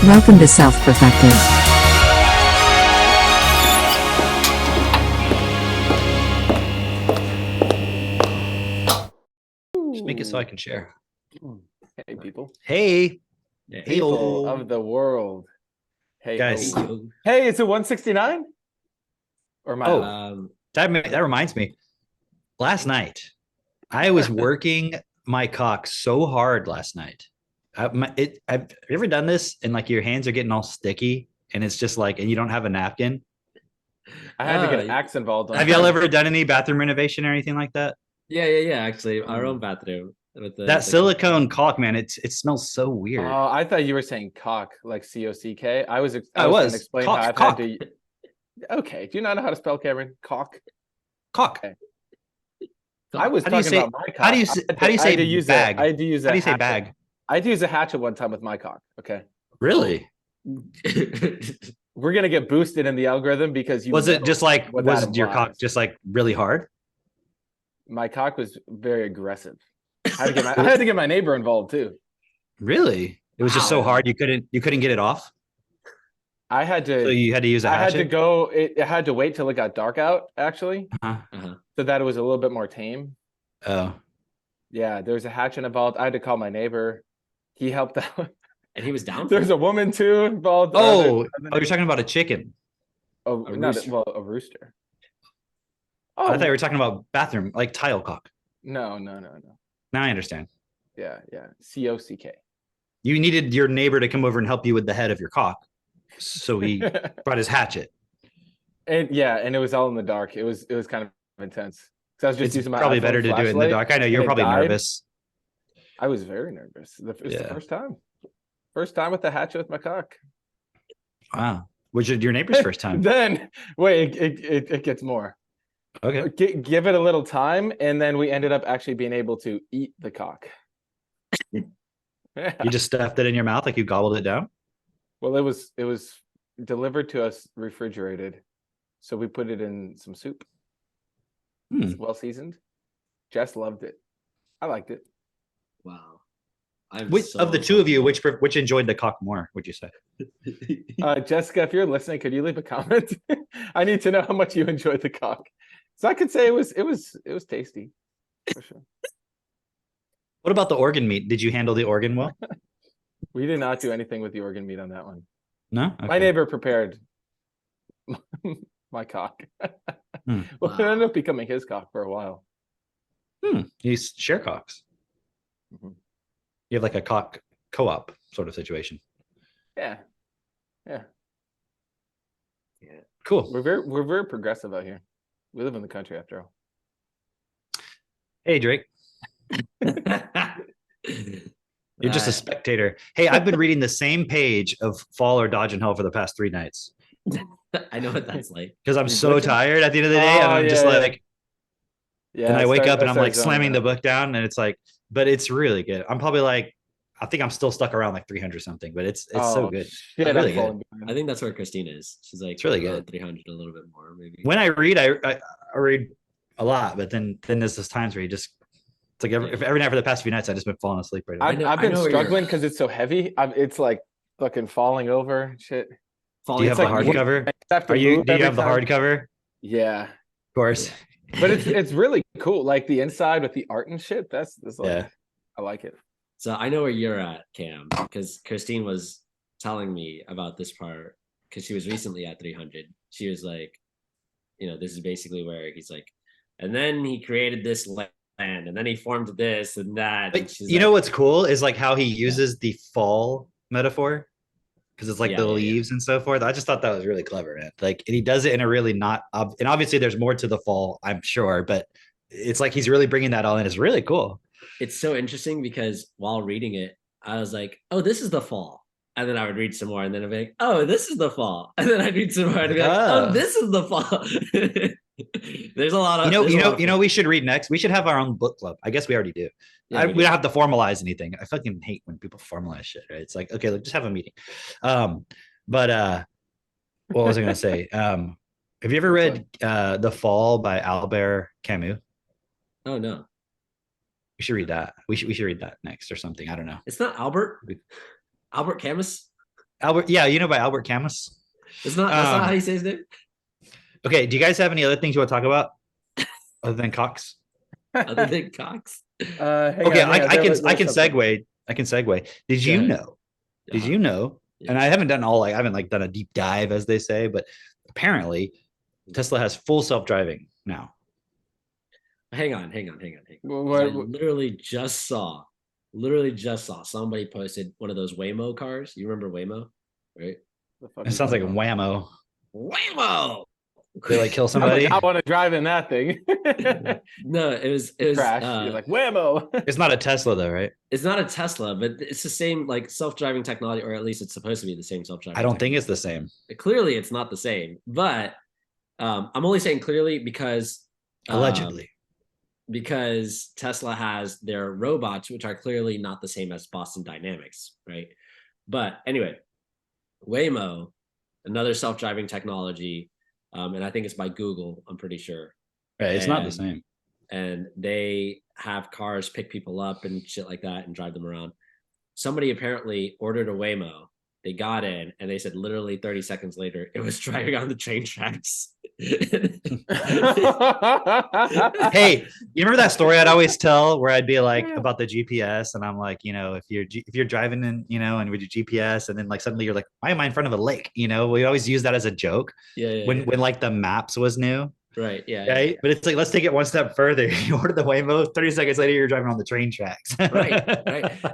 Welcome to Self-Perfected. Just make it so I can share. Hey, people. Hey, People of the world. Hey, guys. Hey, is it 169? Or am I off? That reminds me. Last night, I was working my cock so hard last night. Have you ever done this and like your hands are getting all sticky and it's just like, and you don't have a napkin? I had to get an axe involved. Have y'all ever done any bathroom renovation or anything like that? Yeah. Actually, our own bathroom with That silicone caulk, man, it smells so weird. Oh, I thought you were saying cock, like C-O-C-K. I was I going was. to explain Cock, how I've cock. had to. Okay, do you not know how to spell, Cameron? Cock. Cock. Okay. I was How do you talking say? about my cock. How do you say? How do you say bag? I had to use How do you say bag? I had to use a hatchet one time with my cock. Okay. Really? We're gonna get boosted in the algorithm because you. Was it just like what that was your cock implies. just like really hard? My cock was very aggressive. I had to get my neighbor involved too. Really? It was just so hard you couldn't get it off. I had to. So you had to use a hatchet. I had to go. It had to wait till it got dark out, actually, so that it was a little bit more tame. Oh. Yeah, there was a hatchet involved. I had to call my neighbor. He helped out, and he was down. There's a woman too involved. Oh, you're talking about a chicken. Oh, a rooster. Oh, I thought you were talking about bathroom, like tile cock. No. Now I understand. Yeah. C-O-C-K. You needed your neighbor to come over and help you with the head of your cock, so he brought his hatchet. And it was all in the dark. It was kind of intense. So I was just using my probably iPhone better to do it in the dark. I know you're probably nervous. I was very nervous. It's the first time. First time with the hatchet with my cock. Wow. Was it your neighbor's first time? Then wait, it gets more. Okay. Give it a little time, and then we ended up actually being able to eat the cock. You just stuffed it in your mouth, like you gobbled it down? Well, it was delivered to us refrigerated, so we put it in some soup. It's well seasoned. Jess loved it. I liked it. Wow. Of the two of you, which enjoyed the cock more, would you say? Jessica, if you're listening, could you leave a comment? I need to know how much you enjoyed the cock. So I could say it was tasty, for sure. What about the organ meat? Did you handle the organ well? We did not do anything with the organ meat on that one. No? Okay. My neighbor prepared my cock. Well, it ended up becoming his cock for a while. You share cocks. You have like a cock co-op sort of situation. Yeah. Cool. We're very progressive out here. We live in the country after all. Hey, Drake. You're just a spectator. Hey, I've been reading the same page of Fall or Dodge in Hell for the past 3 nights. I know what that's like. Because I'm so tired at the end of the day. And I'm just like, and I wake up and I'm like slamming the book down and it's like, but it's really good. I'm probably like, I think I'm still stuck around like 300 something, but it's so good. Yeah, really good. I think that's where Christine is. She's like, it's really good. 300, a little bit more maybe. When I read, I read a lot, but then there's those times where you just, it's like every night for the past few nights, I just been falling asleep right now. I've been struggling because it's so heavy. It's like fucking falling over and shit. Do you have the hardcover? Do you have the hardcover? Yeah. Of course. But it's really cool. Like the inside with the art and shit. That's like, I like it. So I know where you're at, Cam, because Christine was telling me about this part because she was recently at 300. She was like, this is basically where he's like, and then he created this land, and then he formed this and that. But and know what's cool is like how he uses the fall metaphor because it's like the leaves and so forth. I just thought that was really clever, man. Like, and he does it in a really not, and obviously there's more to the fall, I'm sure, but it's like he's really bringing that all in. It's really cool. It's so interesting because while reading it, I was like, oh, this is the fall. And then I would read some more and then I'd be like, oh, this is the fall. And then I'd read some more and I'd be like, oh, this is the fall. There's a lot of, we should read next. We should have our own book club. I guess we already do. We don't have to formalize anything. I fucking hate when people formalize shit, right? It's like, okay, just have a meeting. But what was I going to say? Have you ever read The Fall by Albert Camus? Oh, no. We should read that. We should read that next or something. I don't know. It's not Albert Camus. Albert. Yeah, you know by Albert Camus. It's not. That's not how you say his name. Okay. Do you guys have any other things you want to talk about other than Cox? Other than Cox. Okay, I can segue. I can segue. Did Go you ahead. know? Did you know? Yeah. And I haven't done all like I haven't like done a deep dive as they say, but apparently Tesla has full self-driving now. Hang on. What- I literally just saw somebody posted one of those Waymo cars. You remember Waymo, right? the fuck It is sounds like going on? whammo. Waymo. They like kill somebody. I want to drive in that thing. No, it was Crash. You're like whammo. It's not a Tesla though, right? it's not a Tesla, but it's the same like self-driving technology, or at least it's supposed to be the same self-driving. I don't think it's the same. Clearly, it's not the same. But I'm only saying clearly because Allegedly. because Tesla has their robots, which are clearly not the same as Boston Dynamics, right? But anyway, Waymo, another self-driving technology, and I think it's by Google. I'm pretty sure. Right, it's not the And- same. And they have cars pick people up and shit like that and drive them around. Somebody apparently ordered a Waymo. They got in and they said literally 30 seconds later, it was driving on the train tracks. Hey, you remember that story I'd always tell where I'd be like about the GPS and I'm like, you know, if you're driving in, you know, and with your GPS and then like suddenly you're like, why am I in front of a lake? You know, we always use that as a joke when like the maps was new. Right. Yeah. Right. But it's like, let's take it one step further. You order the Waymo, 30 seconds later, you're driving on the train tracks. Right.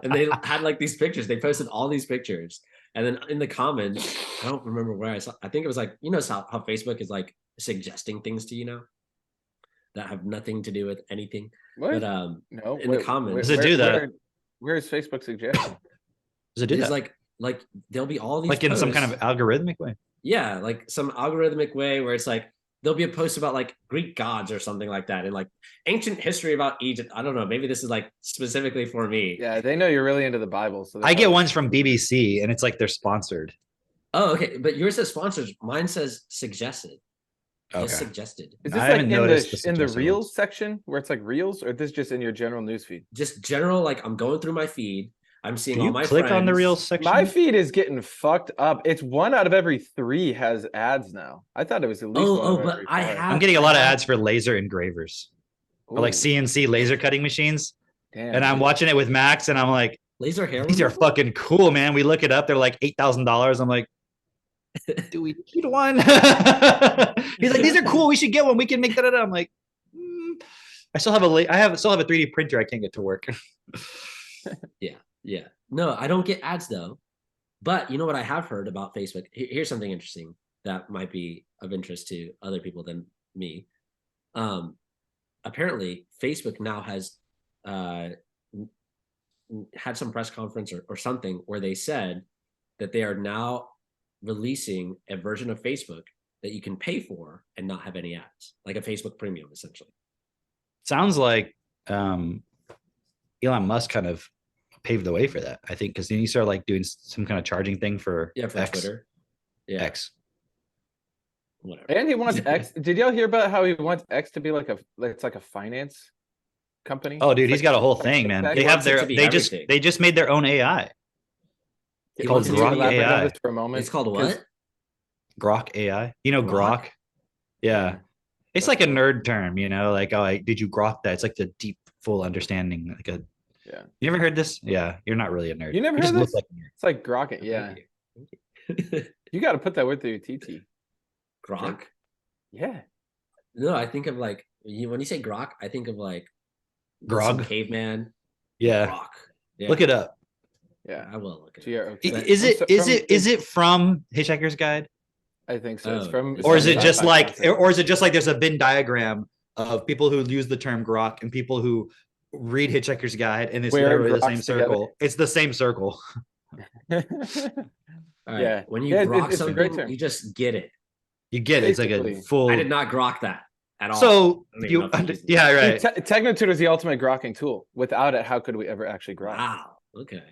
And they had like these pictures. They posted all these pictures. And then in the comments, I don't remember where I saw, I think it was like, you know, how Facebook is like suggesting things to you now that have nothing to do with anything. What? But No. in the comments- Does it do that? Where's Facebook suggesting? Does it do there's that? like there'll be all these Like in some kind of posts. algorithmic way? Yeah, like some algorithmic way where it's like there'll be a post about like Greek gods or something like that, and like ancient history about Egypt. I don't know. Maybe this is like specifically for me. Yeah, they know you're really into the Bible. So I get ones from BBC and it's like they're sponsored. Oh, okay. But yours says sponsors. Mine says suggested. Okay. Just suggested. Is I this like haven't noticed the in the suggested reels ones. section where it's like reels, or this just in your general newsfeed? Just general, like I'm going through my feed. I'm seeing Do all you my click on the friends. reels section? My feed is getting fucked up. It's 1 out of every 3 has ads now. I thought it was at least one Oh, out of but every I 5. I'm getting a lot of ads for laser engravers or like Ooh, CNC laser cutting machines. damn, And I'm dude. watching it with Max and I'm like, Laser hair. these are removal? fucking cool, man. We look it up. They're like $8,000. I'm like, do we need one? He's like, these are cool. We should get one. We can make that. I'm like, I still have still have a 3D printer. I can't get to work. Yeah. No, I don't get ads though. But you know what I have heard about Facebook? Here's something interesting that might be of interest to other people than me. Apparently, Facebook now has had some press conference or something where they said that they are now releasing a version of Facebook that you can pay for and not have any ads, like a Facebook Premium, essentially. Sounds like Elon Musk kind of paved the way for that. I think because then you start like doing some kind of charging thing for X. Twitter. Yeah, X. whatever. And he wants X. Did y'all hear about how he wants X to be like it's like a finance company? Oh, dude, It's he's like- got a whole like thing, man. TikTok. They He have wants it their to be they everything. just made their own AI. He called wants Can it you to Grok be- elaborate on AI. this for a moment? It's called 'Cause- what? Grok AI. You know Grok? Grok? Yeah. It's like a nerd term, you know, like, oh, did you grok that? It's like the deep, full understanding. Like a, Yeah. You never heard this? Yeah, you're not really a nerd. You never just heard look this? like a nerd. It's like Grok. Yeah, Thank you. you got to put that with your TT. Grok? Yeah. No, I think of like when you say Grok, I think of like some Grog. caveman. Yeah. Grok. Yeah, Look it up. Yeah. I will look it up. GROK. But- Is it From- is from- it is it from Hitchhiker's Guide? I think so. It's Oh, from. it's Or is from it the just sci-fi like classic. or is it just like there's a Venn diagram of people who use the term grok and people who read Hitchhiker's Guide and it's Where literally the groks same together. circle. It's the same circle. All right. Yeah. When you Yeah, grok it's a great something, term. you just get it. You get it. It's like a Basically. full I did not grok that at all. So I don't even you know if I used it. yeah, right. Technotutor is the ultimate grokking tool. Without it, how could we ever actually grok? Wow. Okay.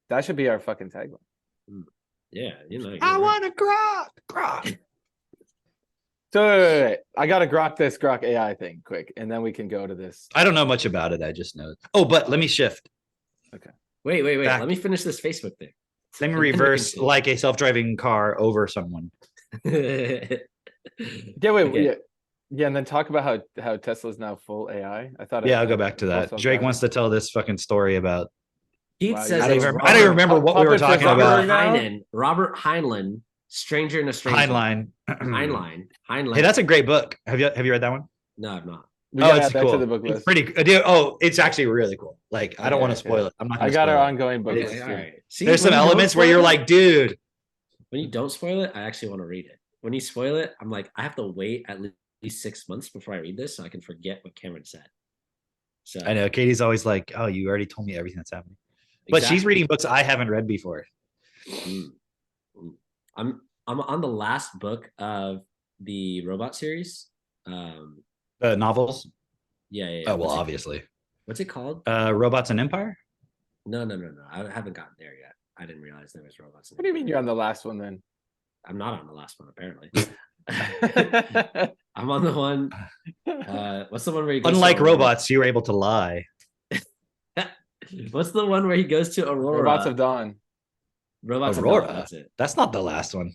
That should be our fucking tagline. Yeah. You know. I you're right. want to grok. So wait. I gotta grok this grok AI thing quick, and then we can go to this. I don't know much about it. I just know. Oh, but let me shift. Wait. Back. Let me finish this Facebook thing. Let me And then we can reverse see. like a self-driving car over someone. Yeah, wait, Okay. yeah, and then talk about how Tesla's now full AI. I thought Yeah, I'll go back to full that. Drake self-driving. wants to tell this fucking story about. Keith Wow, says you're it's going I don't even Robert, remember what we were puppet for talking Zuckerberg about. now? Robert Heinlein, Stranger in a Strange Land. Heinlein. Heinlein. Hey, that's a great book. Have you read that one? No, I'm not. We Oh, gotta it's add that to the cool. book It's list. pretty. Dude, oh, it's actually really cool. Like, I don't Okay, want to spoil it. I'm not I gonna got our spoil it. ongoing book It list is- All too. right. See, There's some when you don't elements where spoil you're it- like, dude. when you don't spoil it, I actually want to read it. When you spoil it, I'm like, I have to wait at least 6 months before I read this so I can forget what Cameron said. So I know Katie's always like, oh, you already told me everything that's happening. But she's exactly. reading books I haven't read before. Mm. I'm on the last book of the robot series. Novels. Yeah. Oh, well, obviously. What's it called? Robots and Empire. No. I haven't gotten there yet. I didn't realize there was robots. What do you mean you're on the last one then? I'm not on the last one, apparently. I'm on the one. What's the one where he goes Unlike to Aurora? robots, you were able to lie. What's the one where he goes to Aurora? Robots of Dawn. Robots of Aurora. Dawn, that's it. That's not the last one.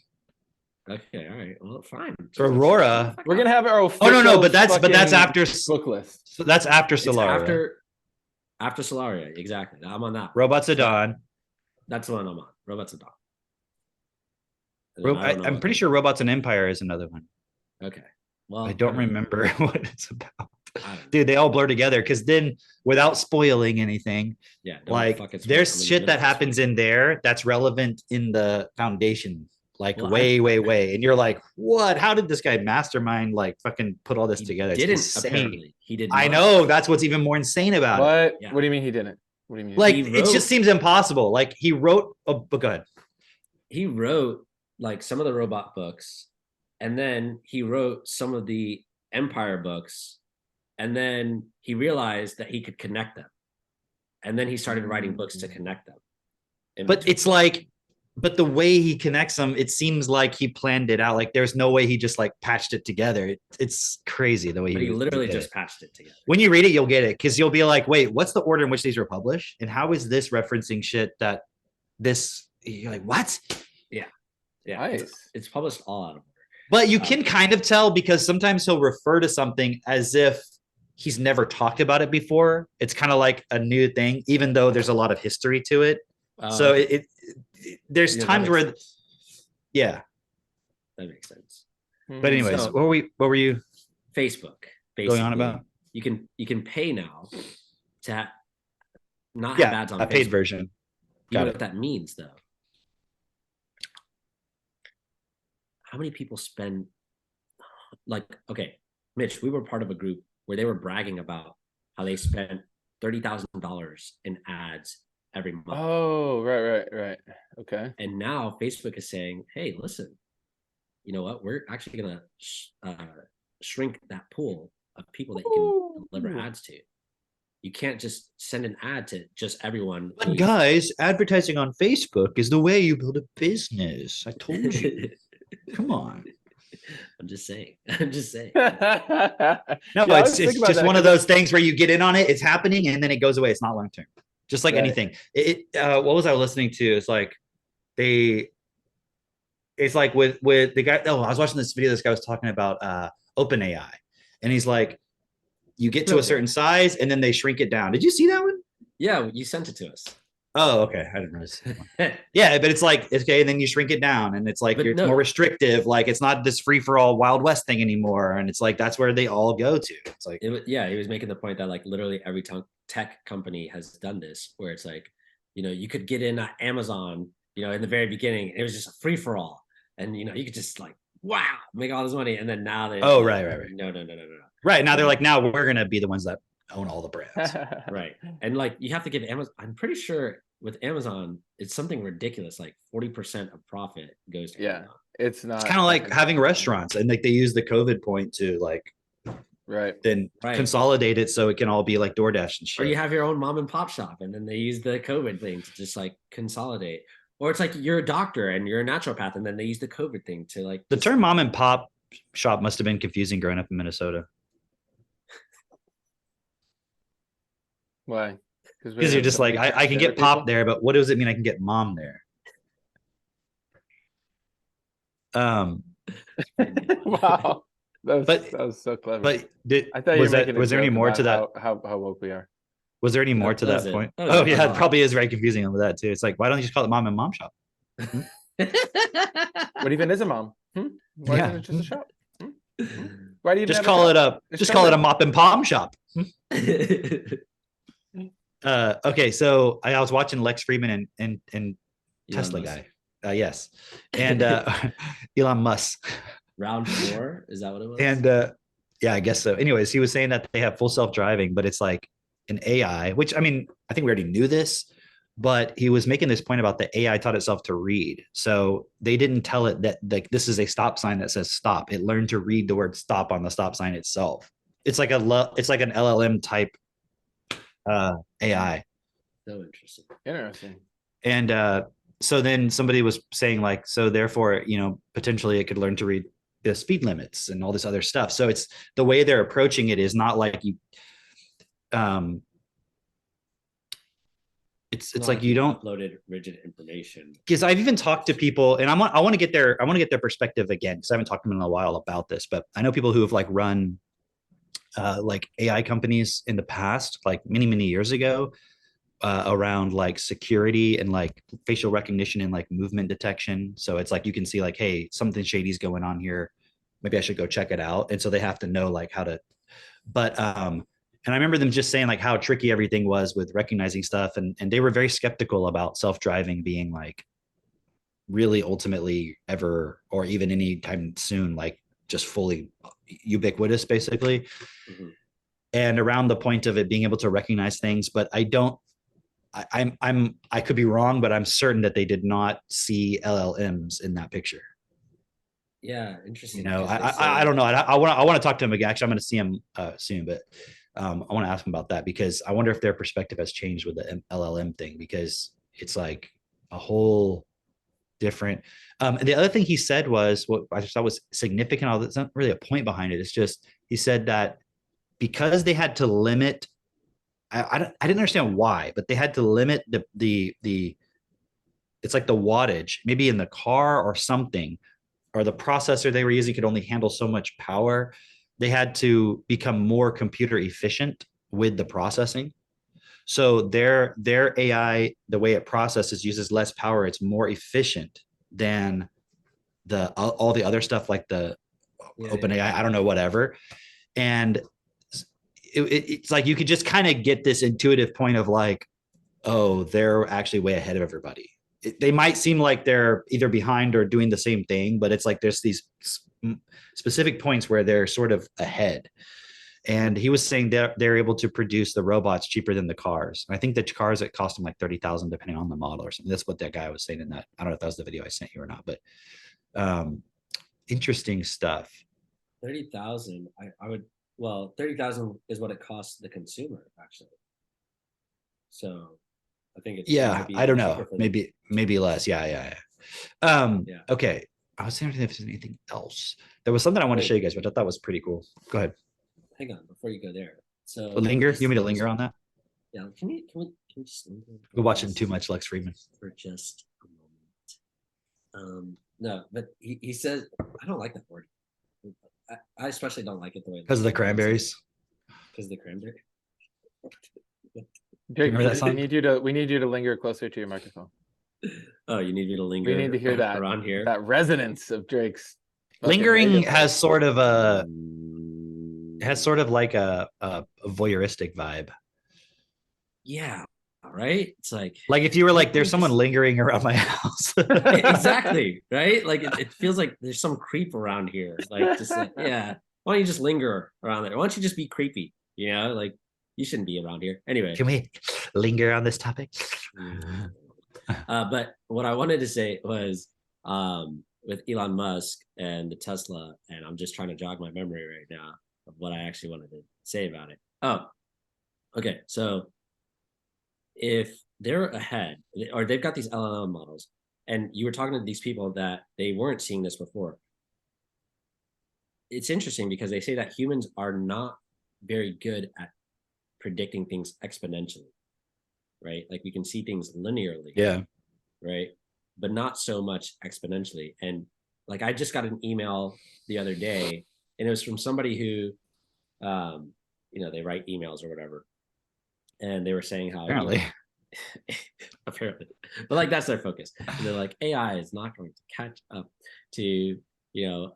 Okay, all right. Well, fine. Aurora. We're gonna have our official. Oh no, but that's fucking after. book list. So that's after It's Solaria. after Solaria, exactly. I'm on that. Robots of Dawn. That's the one I'm on. Robots of Dawn. And then I don't know I'm what pretty the- sure Robots and Empire is another one. Okay. Well, I don't remember what it's about. I don't know. Dude, they all blur together because then, without spoiling anything, Yeah. like there's shit that happens in there that's relevant in the Foundation, like Well, way, and you're like, what? How did this guy mastermind like fucking put all this together? It's Didn't insane. apparently. He did. I not. know that's what's even more insane about it. What? Yeah. What do you mean he didn't? What do you mean? Like He it wrote- just seems impossible. Like he wrote a book. Go ahead. He wrote like some of the robot books, and then he wrote some of the Empire books, and then he realized that he could connect them, and then he started writing books to connect them. in But between. it's like, but the way he connects them, it seems like he planned it out. Like there's no way he just like patched it together. It's crazy the way But he literally did just it. patched it together. When you read it, you'll get it because you'll be like, wait, what's the order in which these were published? And how is this referencing shit that this, you're like, what? Yeah, Nice. it's published all out of order. But you can kind of tell because sometimes he'll refer to something as if he's never talked about it before. It's kind of like a new thing, even though there's a lot of history to it. So Okay. there's Yeah, that times makes where, sense. yeah. That makes sense. But anyways, So- what were you Facebook going on basically, about? You can pay now to not Yeah, have ads on a paid Facebook. version. You Got know it. what that means though? How many people spend like, okay, Mitch, we were part of a group where they were bragging about how they spent $30,000 in ads every month. Oh, right. Okay. And now Facebook is saying, hey, listen, you know what? We're actually going to shrink that pool of people that you can deliver ads to. You can't just send an ad to just everyone. But guys, advertising on Facebook is the way you build a business. I told you. Come on. I'm just saying. I'm just saying. No, Yeah, I was it's thinking about just that one of 'cause those things where you get in on it, it's happening, and then it goes away. It's not long term. Just like Right. anything. What was I listening to? It's like it's like with the guy. Oh, I was watching this video. This guy was talking about OpenAI, and he's like, you get to a certain size, and then they shrink it down. Did you see that one? Yeah, you sent it to us. Oh, okay. I didn't notice. Yeah, but it's like okay, and then you shrink it down, and it's like But it's no. more restrictive. Like it's not this free for all Wild West thing anymore, and it's like that's where they all go to. It's like He was making the point that like literally every tech company has done this, where it's like, you know, you could get in Amazon, you know, in the very beginning, it was just a free for all, and you know, you could just like wow, make all this money, and then now they right. No. Right now, they're like, now we're gonna be the ones that own all the brands. Right, and like you have to give Amazon. I'm pretty sure with Amazon, it's something ridiculous, like 40% of profit goes to Yeah. Amazon. It's not. It's kind of like having restaurants, and like they use the COVID point to like Right. then Right. consolidate it so it can all be like DoorDash and Or you shit. have your own mom and pop shop, and then they use the COVID thing to just like consolidate. Or it's like you're a doctor and you're a naturopath, and then they use the COVID thing to like The term mom and pop shop must have been confusing growing up in Minnesota Why? because you're just like, I can get pop there, but what does it mean I can get mom there? Wow. But- That was so clever. But I thought you were making a was there any joke more about to that? how woke we are. Was there any more That to was that it. point? That was Oh it. yeah, it Uh-huh. probably is very confusing with that too. It's like, why don't you just call it mom and mom shop? What even is a mom? Why Yeah. isn't it just a shop? Why do you even Just have call a it shop? a just call it a mop and palm shop. Elon Okay, so I was watching Lex Friedman and Tesla Musk. guy. Yes. And Elon Musk. Round 4, is that what it was? And yeah, I guess so. Anyways, he was saying that they have full self-driving, but it's like an AI, which I mean, I think we already knew this, but he was making this point about the AI taught itself to read. So they didn't tell it that like this is a stop sign that says stop. It learned to read the word stop on the stop sign itself. It's like it's like an LLM type AI. So interesting. Interesting. And so then somebody was saying like, so therefore, you know, potentially it could learn to read the speed limits and all this other stuff. So it's the way they're approaching it is not like you it's like you don't uploaded rigid information. Because I've even talked to people and I want to get their perspective again because I haven't talked to them in a while about this, but I know people who have like run like AI companies in the past, like many years ago, around like security and like facial recognition and like movement detection. So it's like you can see like, hey, something shady's going on here. Maybe I should go check it out. And so they have to know like how to. But and I remember them just saying like how tricky everything was with recognizing stuff, and they were very skeptical about self-driving being like really ultimately ever or even anytime soon like just fully ubiquitous basically. Mhm. And around the point of it being able to recognize things, but I could be wrong, but I'm certain that they did not see LLMs in that picture. Yeah, interesting. You know, because I don't know. I want to talk to him again. Actually, I'm going to see him soon, but I want to ask him about that because I wonder if their perspective has changed with the LLM thing because it's like a whole different. And the other thing he said was what I just thought was significant. Although it's not really a point behind it. It's just he said that because they had to limit. I didn't understand why, but they had to limit the it's like the wattage, maybe in the car or something, or the processor they were using could only handle so much power. They had to become more computer efficient with the processing. So their AI, the way it processes, uses less power. It's more efficient than the all the other stuff like the open AI. I don't know, whatever. And it's like you could just kind of get this intuitive point of like, oh, they're actually way ahead of everybody. They might seem like they're either behind or doing the same thing, but it's like there's these specific points where they're sort of ahead. And he was saying they're able to produce the robots cheaper than the cars. And I think the cars it cost them like 30,000 depending on the model or something. That's what that guy was saying in that. I don't know if that was the video I sent you or not, but interesting stuff. 30,000. I would 30,000 is what it costs the consumer actually. So I think it's I don't know. Maybe less. Yeah. Okay. I was thinking if there's anything else. There was something I wanted to show you guys, which I thought was pretty cool. Go ahead. Hang on before you go there. So linger. You want me to linger on that? Yeah. Can we just linger? We're watching too much Lex Friedman for just a moment. No, but he says I don't like that word. I especially don't like it the way because of the cranberries. Because of the cranberry. Jake, Remember that song? we need you to linger closer to your microphone. Oh, you need me to linger? We need to hear that around here. That resonance of Drake's. Lingering has sort of like a voyeuristic vibe. Yeah. Right. It's like if you were like, there's someone lingering around my house. Exactly. Right. Like it feels like there's some creep around here. Like just like, yeah. Why don't you just linger around there? Why don't you just be creepy? You know, like you shouldn't be around here. Anyway. Can we linger on this topic? But what I wanted to say was with Elon Musk and the Tesla, and I'm just trying to jog my memory right now of what I actually wanted to say about it. Oh, okay. So if they're ahead or they've got these LLM models, and you were talking to these people that they weren't seeing this before, it's interesting because they say that humans are not very good at predicting things exponentially, right? Like we can see things linearly. Yeah. Right. But not so much exponentially. And like I just got an email the other day, and it was from somebody who, they write emails or whatever, and they were saying how Apparently. apparently, but like that's their focus. And they're like, AI is not going to catch up to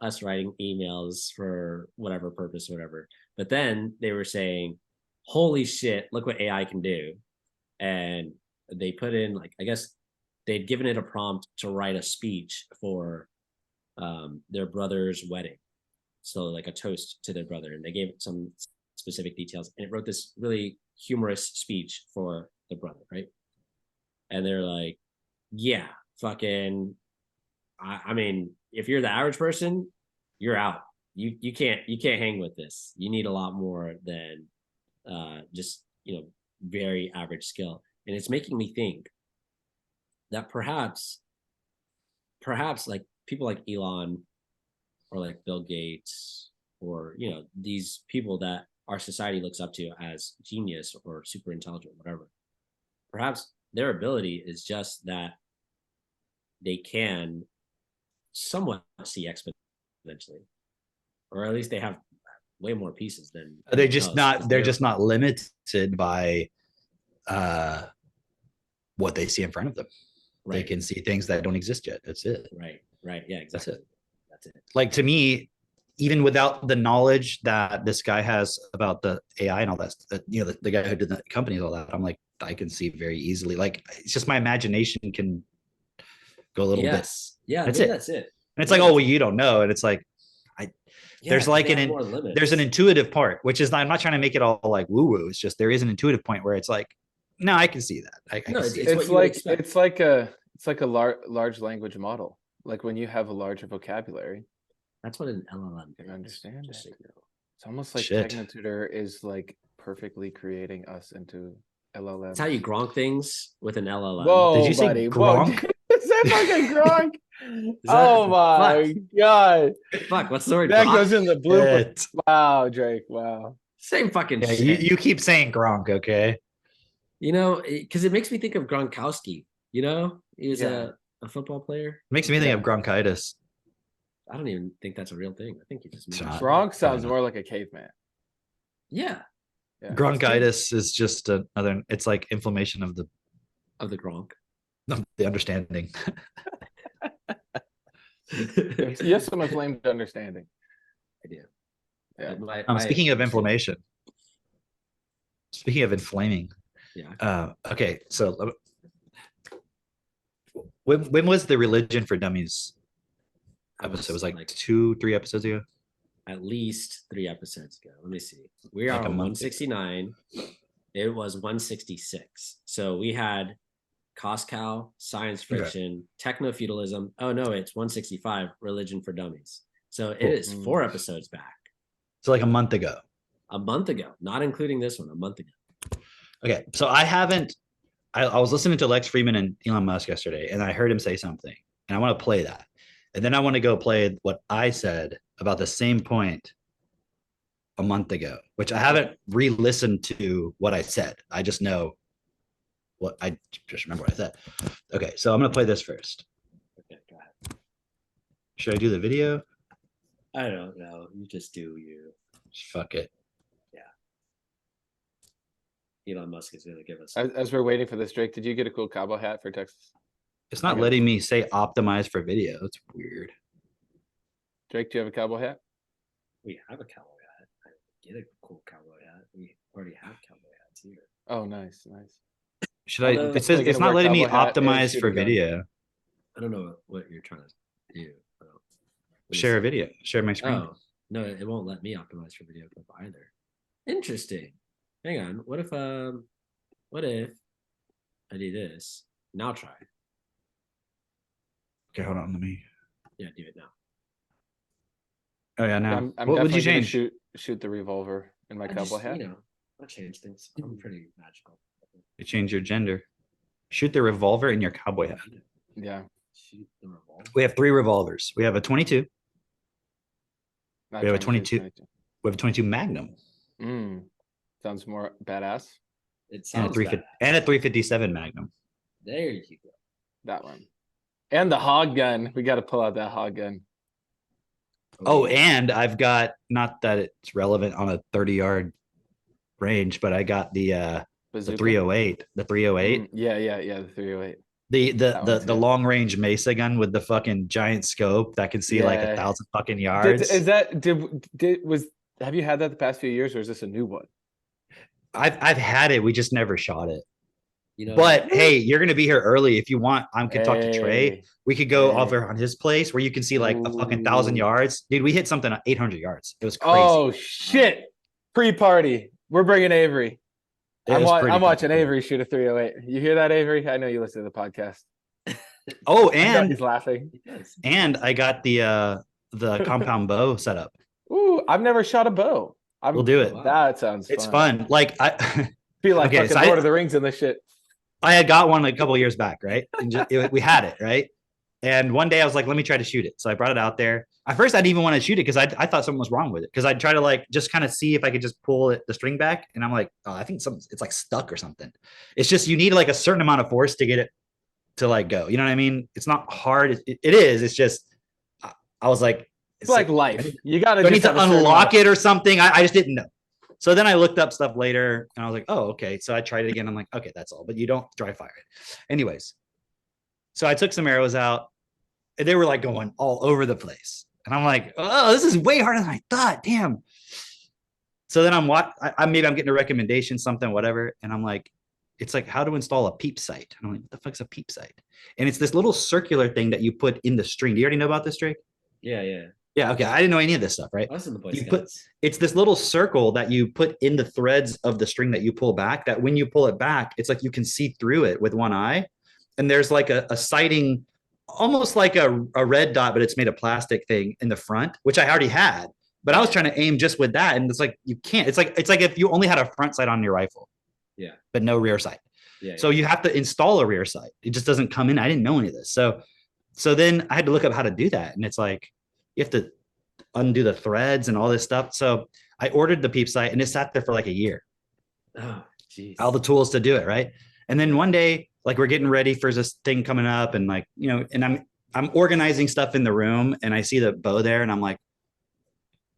us writing emails for whatever purpose, whatever. But then they were saying, holy shit, look what AI can do. And they put in, like, I guess they'd given it a prompt to write a speech for their brother's wedding. So like a toast to their brother. And they gave it some specific details. And it wrote this really humorous speech for the brother, right? And they're like, yeah, fucking, I mean, if you're the average person, you're out. You can't hang with this. You need a lot more than just very average skill. And it's making me think that perhaps like people like Elon or like Bill Gates or these people that our society looks up to as genius or super intelligent, whatever, perhaps their ability is just that they can somewhat see exponentially, or at least they have way more pieces than they're just not limited by what they see in front of them. Right. They can see things that don't exist yet. That's it. Right. Yeah, exactly. That's it. Like, to me, even without the knowledge that this guy has about the AI and all that, the guy who did the company and all that, I'm like, I can see very easily. Like, it's just my imagination can go a little bit. Yeah, that's it. And it's like, oh, well, you don't know. And it's like, there's like there's an intuitive part, which is I'm not trying to make it all like woo woo. It's just there is an intuitive point where it's like, no, I can see that. It's like a large language model. Like when you have a larger vocabulary, that's what an LLM can understand. It's almost like TechnoTutor is like perfectly creating us into LLM. That's how you GROK things with an LLM. Whoa, did you say GROK? Is that fucking GROK? Oh my god! Fuck, what's the word? That goes in the blooper. Wow, Drake. Wow. Same fucking shit. You keep saying Gronk, okay? Because it makes me think of Gronkowski. He was a football player. It makes me think of Gronkitis. I don't even think that's a real thing. I think he just Gronk sounds more like a caveman. Yeah. Gronkitis is just another. It's like inflammation of the Gronk. The understanding. Yes, some inflamed understanding. I do. Yeah. Speaking of inflammation. Speaking of inflaming. Yeah. Okay, so when was the Religion for Dummies episode? It was like 2-3 episodes ago. At least 3 episodes ago. Let me see. We are on 169. It was 166. So we had Coscow, Science Friction, Techno Feudalism. Oh no, it's 165. Religion for Dummies. So it is 4 episodes back. So like a month ago. A month ago, not including this one. A month ago. Okay, so I was listening to Lex Fridman and Elon Musk yesterday, and I heard him say something, and I want to play that. And then I want to go play what I said about the same point a month ago, which I haven't re-listened to what I said. I just know I just remember what I said. Okay, so I'm going to play this first. Okay, go ahead. Should I do the video? I don't know. You just do you. Fuck it. Elon Musk is going to give us. As we're waiting for this, Drake, did you get a cool cowboy hat for Texas? It's not letting me say optimize for video. It's weird. Drake, do you have a cowboy hat? We have a cowboy hat. I get a cool cowboy hat. We already have cowboy hats here. Oh, nice. Should I? It says it's not letting me optimize for video. I don't know what you're trying to do. Share a video. Share my screen. Oh, no, it won't let me optimize for video clip either. Interesting. Hang on. What if I do this? Now try. Okay, hold on. Let me. Yeah, do it now. Oh yeah, now. I'm what would you change? Shoot the revolver in my cowboy hat. I change things. I'm pretty magical. You change your gender. Shoot the revolver in your cowboy hat. Yeah. Shoot the revolver. We have 3 revolvers. We have a 22. We have a 22. We have a 22 Magnum. Sounds more badass. It sounds badass. And a 357 Magnum. There you go. That one. And the hog gun. We got to pull out that hog gun. Oh, and I've got, not that it's relevant on a 30-yard range, but I got the Bazooka? 308, the 308. Yeah, the 308. The long range Mesa gun with the fucking giant scope that can see like 1,000 fucking yards. Have you had that the past few years, or is this a new one? I've had it. We just never shot it. But hey, you're gonna be here early if you want. I could talk to Trey. We could go over on his place where you can see like a fucking 1,000 yards. Dude, we hit something at 800 yards. It was crazy. Oh shit! Pre-party. We're bringing Avery. I'm watching Avery shoot a 308. You hear that, Avery? I know you listen to the podcast. Oh, and he's laughing. And I got the compound bow set up. Ooh, I've never shot a bow. We'll do it. That sounds fun. It's fun. Like I feel like fucking Lord of the Rings in this shit. I had got one a couple years back, right? And we had it, right? And one day I was like, let me try to shoot it. So I brought it out there. At first, I didn't even want to shoot it because I thought something was wrong with it. Because I'd try to like just kind of see if I could just pull the string back. And I'm like, oh, I think it's like stuck or something. It's just you need like a certain amount of force to get it to like go. You know what I mean? It's not hard. It is. It's just I was like, it's like life. You got to need to unlock it or something. I just didn't know. So then I looked up stuff later and I was like, oh, okay. So I tried it again. I'm like, okay, that's all. But you don't dry fire it. Anyways, so I took some arrows out and they were like going all over the place. And I'm like, oh, this is way harder than I thought. Damn. So then maybe I'm getting a recommendation, something, whatever. And I'm like, it's like how to install a peep sight. And I'm like, what the fuck's a peep sight? And it's this little circular thing that you put in the string. Do you already know about this, Drake? Yeah. Yeah, okay. I didn't know any of this stuff, right? I was in the Boy Scouts. It's this little circle that you put in the threads of the string that you pull back, that when you pull it back, it's like you can see through it with one eye. And there's like a sighting, almost like a red dot, but it's made of plastic thing in the front, which I already had. But I was trying to aim just with that. And it's like, you can't. It's like if you only had a front sight on your rifle. Yeah. But no rear sight. Yeah. So you have to install a rear sight. It just doesn't come in. I didn't know any of this. So then I had to look up how to do that. And it's like, you have to undo the threads and all this stuff. So I ordered the peep sight and it sat there for like a year. Oh, geez. All the tools to do it, right? And then one day, like we're getting ready for this thing coming up, and like, you know, and I'm organizing stuff in the room, and I see the bow there, and I'm like,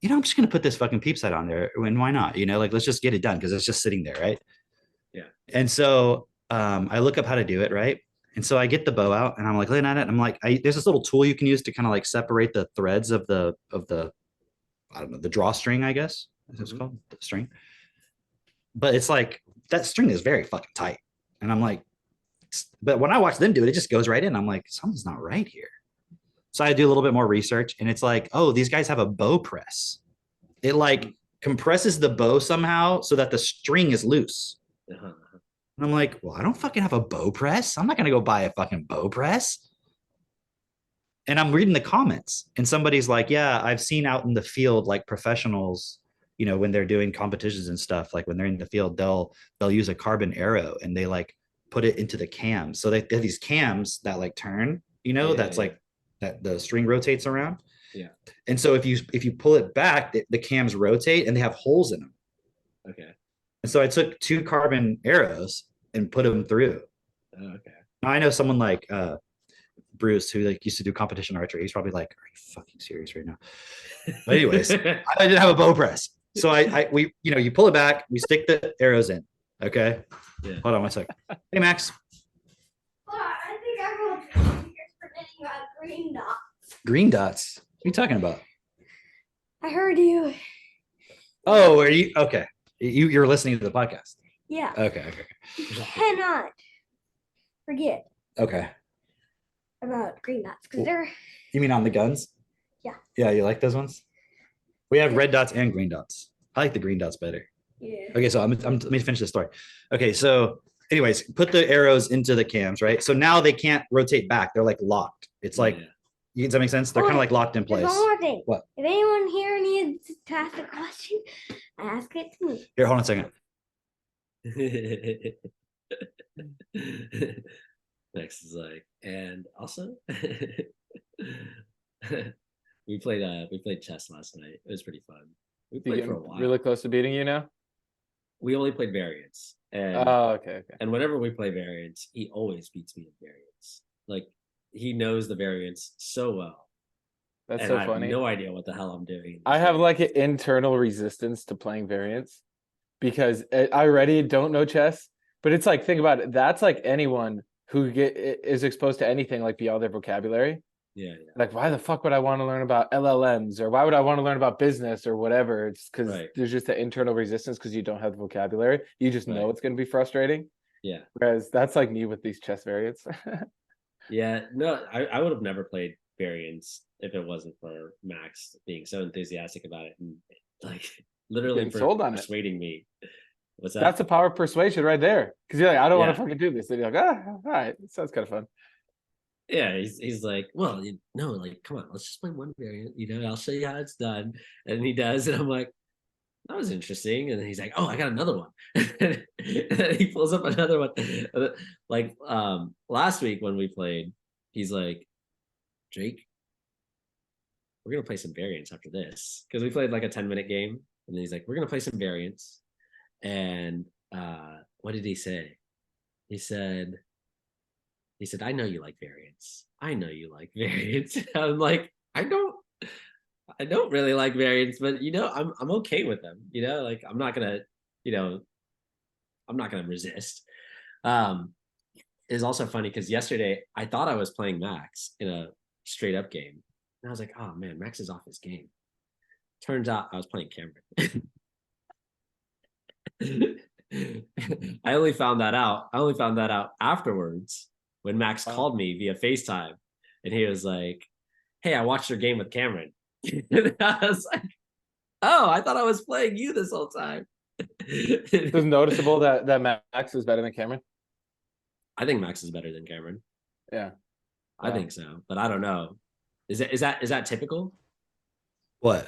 you know, I'm just gonna put this fucking peep sight on there, and why not? You know, like let's just get it done because it's just sitting there, right? Yeah. And so I look up how to do it, right? And so I get the bow out and I'm like looking at it. And I'm like, there's this little tool you can use to kind of like separate the threads of the I don't know, the drawstring, I guess is what it's called, the string. But it's like that string is very fucking tight. And I'm like, but when I watch them do it, it just goes right in. I'm like, something's not right here. So I do a little bit more research and it's like, oh, these guys have a bow press. It like compresses the bow somehow so that the string is loose. And I'm like, well, I don't fucking have a bow press. I'm not going to go buy a fucking bow press. And I'm reading the comments and somebody's like, yeah, I've seen out in the field, like professionals, you know, when they're doing competitions and stuff, like when they're in the field, they'll use a carbon arrow and they like put it into the cams. So they have these cams that like turn, you know, like that the string rotates around. Yeah. And so if you pull it back, the cams rotate and they have holes in them. Okay. And so I took 2 carbon arrows and put them through. Oh, okay. Now I know someone like Bruce who like used to do competition archery. He's probably like, are you fucking serious right now? But anyways, I didn't have a bow press. So we you know, you pull it back, we stick the arrows in. Okay. Yeah. Hold on one second. Hey Max. I think I wrote forgetting about green dots. Green dots. What are you talking about? I heard you. Oh, are you okay? You're listening to the podcast. Yeah. Okay. You cannot forget Okay. about green dots because they're. You mean on the guns? Yeah. Yeah, you like those ones? We have red dots and green dots. I like the green dots better. Yeah. Okay, so let me finish the story. Okay, so anyways, put the arrows into the cams, right? So now they can't rotate back. They're like locked. It's like, does that make sense? They're kind of like locked in place. There's one more thing. What? If anyone here needs to ask a question, ask it to me. Here, hold on a second. Next is like, and also we played chess last night. It was pretty fun. We played for a while. Really close to beating you now? We only played variants. And okay. And whenever we play variants, he always beats me in variants. Like he knows the variants so well. That's and so I have funny. no idea what the hell I'm doing. I have like an internal resistance to playing variants because I already don't know chess. But it's like, think about it. That's like anyone who is exposed to anything like beyond their vocabulary. Yeah, Like, why the fuck would I want to learn about LLMs, or why would I want to learn about business or whatever? It's because right. there's just an internal resistance because you don't have the vocabulary. You just know Right. it's going to be frustrating. Yeah. Whereas that's like me with these chess variants. Yeah, no, I would have never played variants if it wasn't for Max being so enthusiastic about it and like literally Getting sold on it. persuading me. What's that? That's the power of persuasion right there. Because you're like, I don't want Yeah. to fucking do this. And you're like, all right, it sounds kind of fun. Yeah, he's like, well, no, like, come on, let's just play one variant. I'll show you how it's done. And he does, and I'm like, that was interesting. And then he's like, oh, I got another one. And then he pulls up another one. Like last week when we played, he's like, Drake, we're gonna play some variants after this. Because we played like a 10-minute game. And then he's like, we're gonna play some variants. And what did he say? He said, I know you like variants. I know you like variants. I'm like, I don't really like variants, but I'm okay with them. Like I'm not gonna resist. It's also funny because yesterday I thought I was playing Max in a straight up game. And I was like, oh man, Max is off his game. Turns out I was playing Cameron. I only found that out afterwards when Max called me via FaceTime and he was like, hey, I watched your game with Cameron. And I was like, oh, I thought I was playing you this whole time. It was noticeable that Max is better than Cameron. I think Max is better than Cameron. Yeah. I think so, but I don't know. Is that typical What?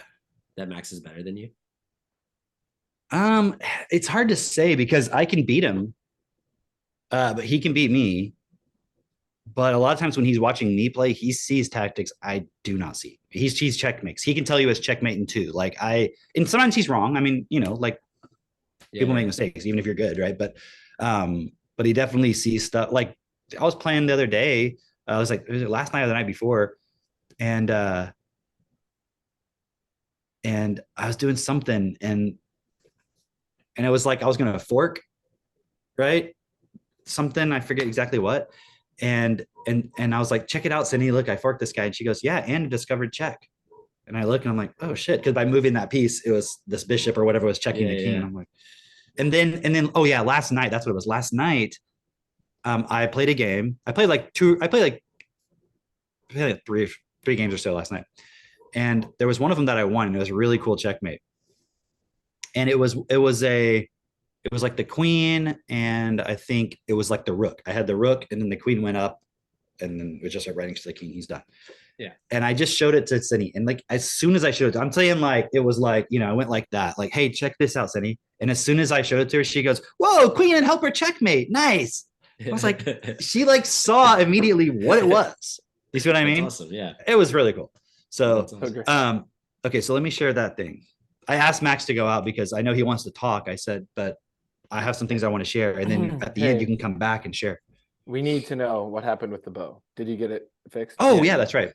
that Max is better than you? It's hard to say because I can beat him, but he can beat me. But a lot of times when he's watching me play, he sees tactics I do not see. He's checkmates. He can tell you as checkmate in two. And sometimes he's wrong. I mean, like people make mistakes, even if you're good, right? But he definitely sees stuff. Like I was playing the other day. I was like, was it last night or the night before? And I was doing something and it was like I was gonna fork, right? Something, I forget exactly what. And I was like, check it out, Cindy. Look, I forked this guy. And she goes, yeah, and a discovered check. And I look and I'm like, oh shit. Because by moving that piece, it was this bishop or whatever was checking the king. Yeah. And I'm like, and then oh yeah, last night, that's what it was. Last night, I played a game. I played like three games or so last night. And there was one of them that I won, and it was a really cool checkmate. And it was like the queen, and I think it was like the rook. I had the rook, and then the queen went up, and then it was just like right next to the king. He's done. Yeah. And I just showed it to Cindy, and like as soon as I showed it, I'm telling him, like it was like I went like that, like, hey, check this out, Cindy. And as soon as I showed it to her, she goes, "Whoa, queen and helper checkmate, nice." I was like, she like saw immediately what it was. You see what I mean? That's awesome. Yeah. It was really cool. So, awesome. okay, so let me share that thing. I asked Max to go out because I know he wants to talk. I said, but I have some things I want to share. And then at the end, you can come back and share. We need to know what happened with the bow. Did you get it fixed? Oh, yeah, that's right.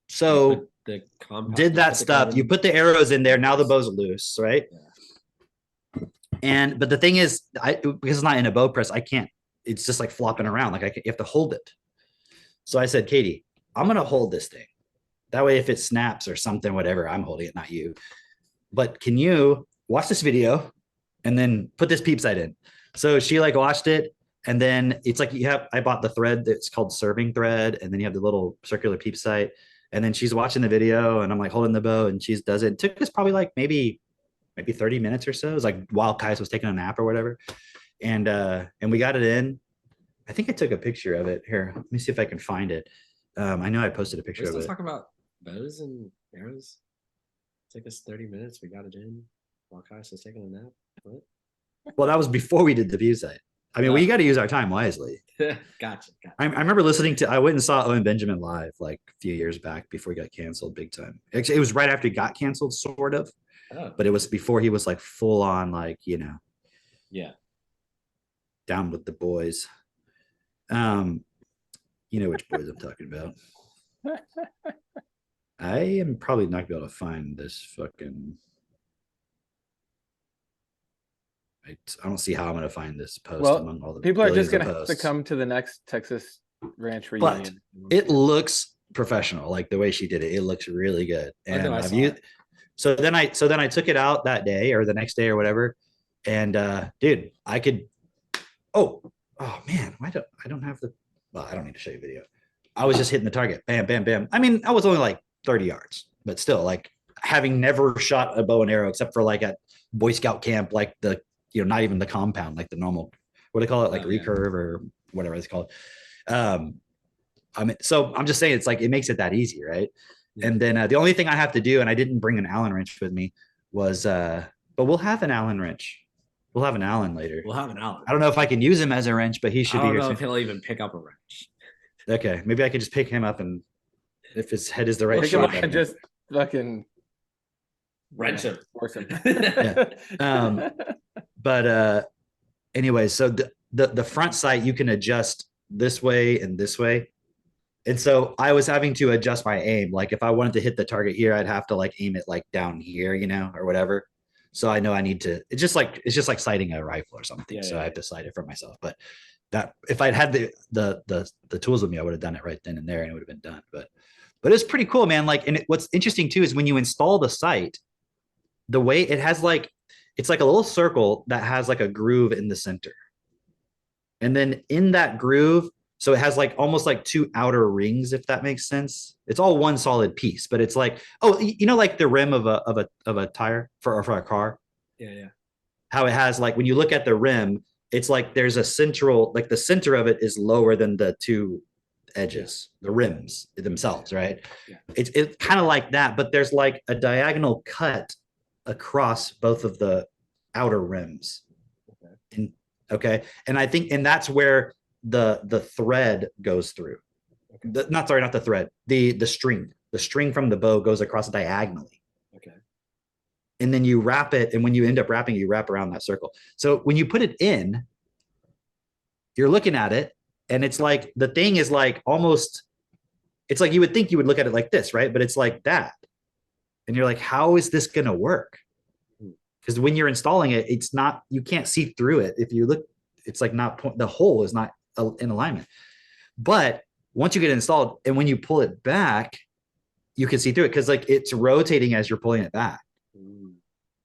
So did that stuff. You put the arrows in there. Now the bow's loose, right? Yeah. But the thing is, because it's not in a bow press, I can't. It's just like flopping around. Like you have to hold it. So I said, Katie, I'm going to hold this thing. That way, if it snaps or something, whatever, I'm holding it, not you. But can you watch this video and then put this peep sight in? So she like watched it. And then it's like I bought the thread that's called serving thread. And then you have the little circular peep sight. And then she's watching the video and I'm like holding the bow and she does it. It took us probably like maybe 30 minutes or so. It was like while Kais was taking a nap or whatever. And we got it in. I think I took a picture of it. Here, let me see if I can find it. I know I posted a picture of it. Let's talk about bows and arrows. It took us 30 minutes. We got it in while Kais was taking a nap. What? Well, that was before we did the view site. I mean, we got to use our time wisely. Gotcha. I remember listening to, I went and saw Owen Benjamin live like a few years back before he got canceled big time. Actually, it was right after he got canceled, sort of. Oh. But it was before he was like full on, like, Yeah. Down with the boys. You know which boys I'm talking about. I am probably not gonna be able to find this fucking. I don't see how I'm gonna find this post Well, among all the people are billions just of gonna have to posts. come to the next Texas ranch But reunion. it looks professional, like the way she did it. It looks really good. I know, And I I've saw used. it. So then I took it out that day or the next day or whatever, and dude, I could. Oh, oh man, I don't have the. Well, I don't need to show you video. I was just hitting the target, bam, bam, bam. I mean, I was only like 30 yards, but still, like having never shot a bow and arrow except for like at Boy Scout camp, like the not even the compound, like the normal, what do they call it, like recurve or whatever it's called. I mean, so I'm just saying, it's like it makes it that easy, right? Yeah. And then the only thing I have to do, and I didn't bring an Allen wrench with me, was but we'll have an Allen wrench. We'll have an Allen later. We'll have an Allen. I don't know if I can use him as a wrench, but he should I be don't here know soon. if he'll even pick up a wrench. Okay, maybe I could just pick him up, and if his head is the right Pick him shape, up I and don't know. just fucking Wrench him. force him. But anyway, so the front sight you can adjust this way and this way. And so I was having to adjust my aim. Like if I wanted to hit the target here, I'd have to like aim it like down here, or whatever. So I know I need to. It's just like sighting a rifle or something. So I have to sight it for myself. But that if I'd had the tools with me, I would have done it right then and there, and it would have been done. But it's pretty cool, man. Like, and what's interesting too is when you install the sight, the way it has like it's like a little circle that has like a groove in the center, and then in that groove. So it has like almost like two outer rings, if that makes sense. It's all one solid piece, but it's like, like the rim of a tire for a car. Yeah. How it has like when you look at the rim, it's like there's a central, like the center of it is lower than the two edges, the rims themselves, right? Yeah. It's kind of like that, but there's like a diagonal cut across both of the outer rims. Okay. And I think, and that's where the thread goes through. Not the thread, the string from the bow goes across diagonally. Okay. And then you wrap it, and when you end up wrapping, you wrap around that circle. So when you put it in, you're looking at it, and it's like the thing is like almost, it's like you would think you would look at it like this, right? But it's like that. And you're like, how is this gonna work? Because when you're installing it, it's not, you can't see through it. If you look, it's like not, the hole is not in alignment. But once you get it installed and when you pull it back, you can see through it because like it's rotating as you're pulling it back.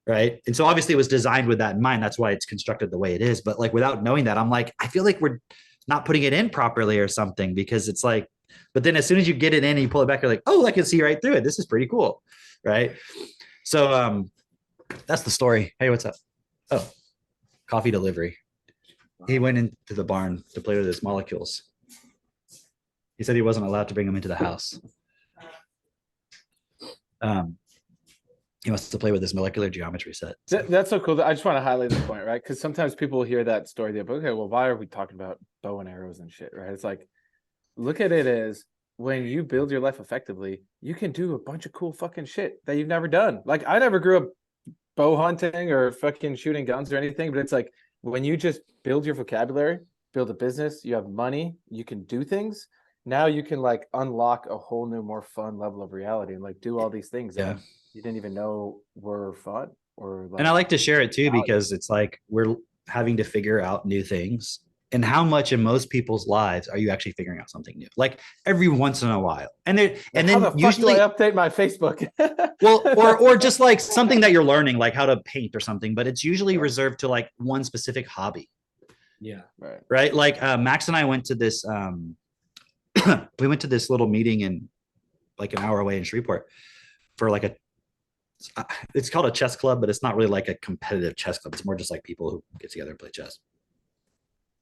Right. And so obviously it was designed with that in mind. That's why it's constructed the way it is. But like without knowing that, I'm like, I feel like we're not putting it in properly or something, because it's like, but then as soon as you get it in and you pull it back, you're like, oh, I can see right through it. This is pretty cool. Right. So that's the story. Hey, what's up? Oh, coffee delivery. He went into the barn to play with his molecules. He said he wasn't allowed to bring them into the house. He wants to play with his molecular geometry set. So. That's so cool. I just want to highlight this point, right? Because sometimes people hear that story, they're like, okay, well, why are we talking about bow and arrows and shit, right? It's like, look at it as when you build your life effectively, you can do a bunch of cool fucking shit that you've never done. Like I never grew up bow hunting or fucking shooting guns or anything, but it's like when you just build your vocabulary, build a business, you have money, you can do things. Now you can like unlock a whole new, more fun level of reality and like do all these things that you didn't even know were fun. Or like, and I like to share it too, because it's like we're having to figure out new things. And how much in most people's lives are you actually figuring out something new? Like every once in a while. And then usually I update my Facebook. Well, or just like something that you're learning, like how to paint or something, but it's usually reserved to like one specific hobby. Yeah. Right. Like Max and I went to this we went to this little meeting in like an hour away in Shreveport for like it's called a chess club, but it's not really like a competitive chess club. It's more just like people who get together and play chess.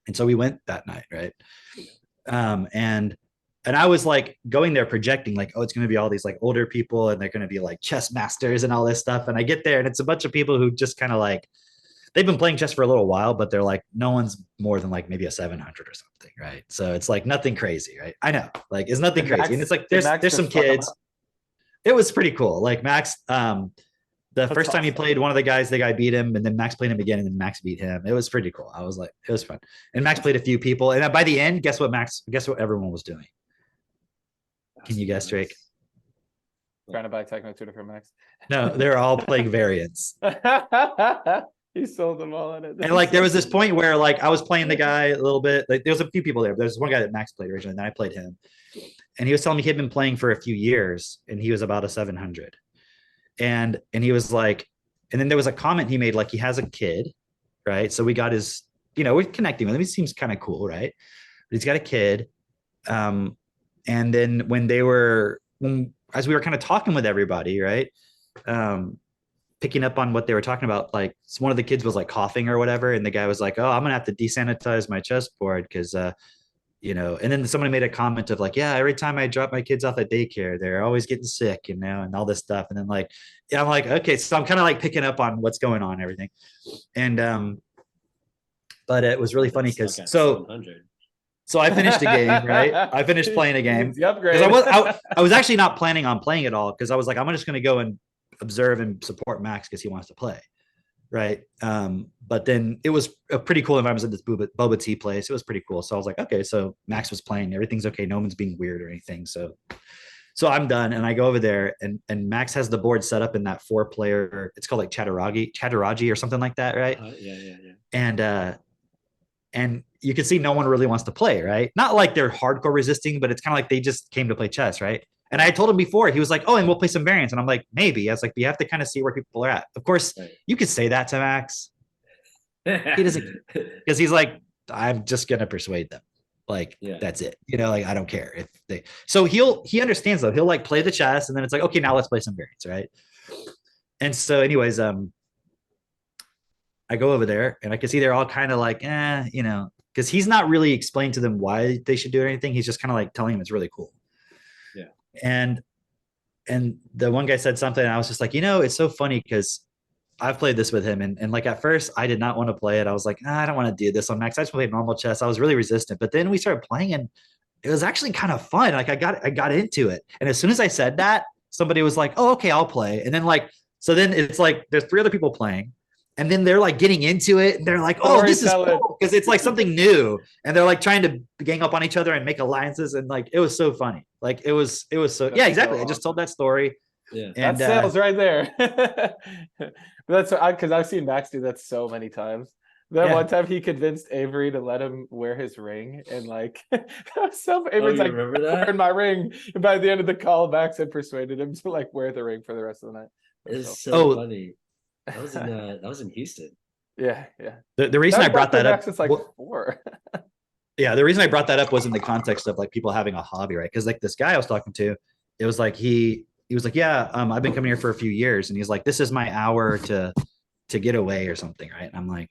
And so we went that night, right? And I was like going there projecting like, oh, it's going to be all these like older people and they're going to be like chess masters and all this stuff. And I get there and it's a bunch of people who just kind of like, they've been playing chess for a little while, but they're like, no one's more than like maybe a 700 or something, right? So it's like nothing crazy, right? I know, like it's nothing crazy. And it's like, there's some kids. It was pretty cool. Like Max, The That's first time he awesome. played one of the guys, the guy beat him, and then Max played him again, and then Max beat him. It was pretty cool. I was like, it was fun. And Max played a few people, and by the end, guess what everyone was doing? Can you guess, Drake? Trying to buy Techno Tutor for Max. No, they're all playing variants. He sold them all in it. And like there was this point where like I was playing the guy a little bit. Like there was a few people there. There's one guy that Max played originally, and then I played him. And he was telling me he had been playing for a few years, and he was about a 700. And he was like, and then there was a comment he made, like he has a kid, right? So we got his, we're connecting with him. He seems kind of cool, right? But he's got a kid. And then as we were kind of talking with everybody, right? Picking up on what they were talking about, like one of the kids was like coughing or whatever, and the guy was like, "Oh, I'm gonna have to desanitize my chessboard because, And then somebody made a comment of like, "Yeah, every time I drop my kids off at daycare, they're always getting sick, and all this stuff." And then like, yeah, I'm like, okay, so I'm kind of like picking up on what's going on, and everything, and but it was really funny because so I finished the game, right? I finished playing a game because I was actually not planning on playing it all because I was like, I'm just going to go and observe and support Max because he wants to play, right? But then it was a pretty cool environment at this boba tea place. It was pretty cool. So I was like, okay, so Max was playing, everything's okay, no one's being weird or anything. So I'm done, and I go over there, and Max has the board set up in that 4-player. It's called like Chatteragi or something like that, right? Yeah. And you can see no one really wants to play, right? Not like they're hardcore resisting, but it's kind of like they just came to play chess, right? And I told him before, he was like, "Oh, and we'll play some variants." And I'm like, "Maybe." I was like, "You have to kind of see where people are at." Of course, Right. You could say that to Max. He doesn't, because he's like, "I'm just gonna persuade them." Like, That's it. Like I don't care if they. So he understands though. He'll like play the chess, and then it's like, okay, now let's play some variants, right? And so, anyways, I go over there, and I can see they're all kind of like, because he's not really explaining to them why they should do anything. He's just kind of like telling them it's really cool. Yeah. And the one guy said something, and I was just like, it's so funny because I've played this with him, and like at first I did not want to play it. I was like, I don't want to do this on Max. I just played normal chess. I was really resistant, but then we started playing, and it was actually kind of fun. Like I got into it, and as soon as I said that, somebody was like, "Oh, okay, I'll play." And then so then it's like there's 3 other people playing, and then they're like getting into it, and they're like, "Oh, this is cool," because it's like something new, and they're like trying to gang up on each other and make alliances, and like it was so funny. Like it was so yeah, exactly. So I just told that story. Yeah, and that's sales right there. That's because I've seen Max do that so many times. That one time he convinced Avery to let him wear his ring, and like Avery's like, remember that? "Wearing my ring." And by the end of the call, Max had persuaded him to like wear the ring for the rest of the night. It's so funny. That was in Houston. Yeah. The reason I brought that up, is like 4. Yeah, the reason I brought that up was in the context of like people having a hobby, right? Because like this guy I was talking to, it was like he was like, "Yeah, I've been coming here for a few years," and he's like, "This is my hour to get away or something," right? And I'm like,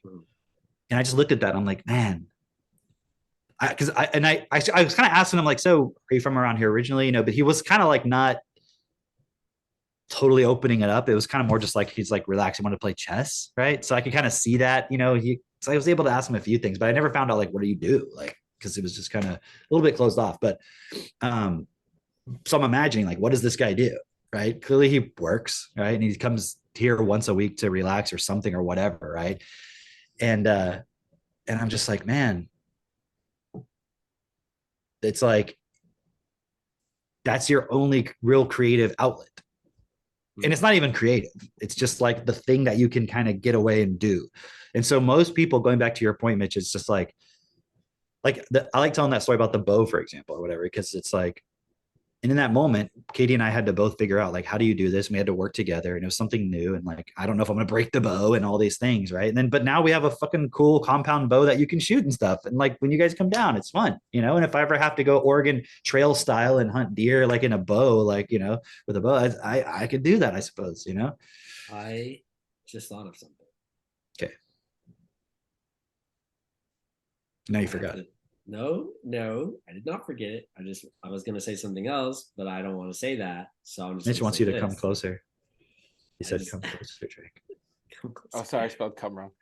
and I just looked at that. I'm like, man, I was kind of asking him like, "So are you from around here originally?" But he was kind of like not totally opening it up. It was kind of more just like he's like relaxed. He wanted to play chess, right? So I could kind of see that, so I was able to ask him a few things, but I never found out like, what do you do? Like, because it was just kind of a little bit closed off. But so I'm imagining like, what does this guy do? Right? Clearly he works, right? And he comes here once a week to relax or something or whatever, right? And I'm just like, man, it's like that's your only real creative outlet. And it's not even creative. It's just like the thing that you can kind of get away and do. And so most people, going back to your point, Mitch, it's just like I like telling that story about the bow, for example, or whatever, because it's like, and in that moment, Katie and I had to both figure out like, how do you do this? And we had to work together, and it was something new. And like, I don't know if I'm going to break the bow and all these things. Right. And then, but now we have a fucking cool compound bow that you can shoot and stuff. And like, when you guys come down, it's fun, and if I ever have to go Oregon Trail style and hunt deer, like in a bow, like, with a bow, I could do that, I suppose, I just thought of something. Okay. Now you forgot it. No, I did not forget it. I was gonna say something else, but I don't want to say that. So I'm just. Mitch wants you to come closer. He said, "Come closer, Drake." Come closer. Oh, sorry, I spelled "come" wrong.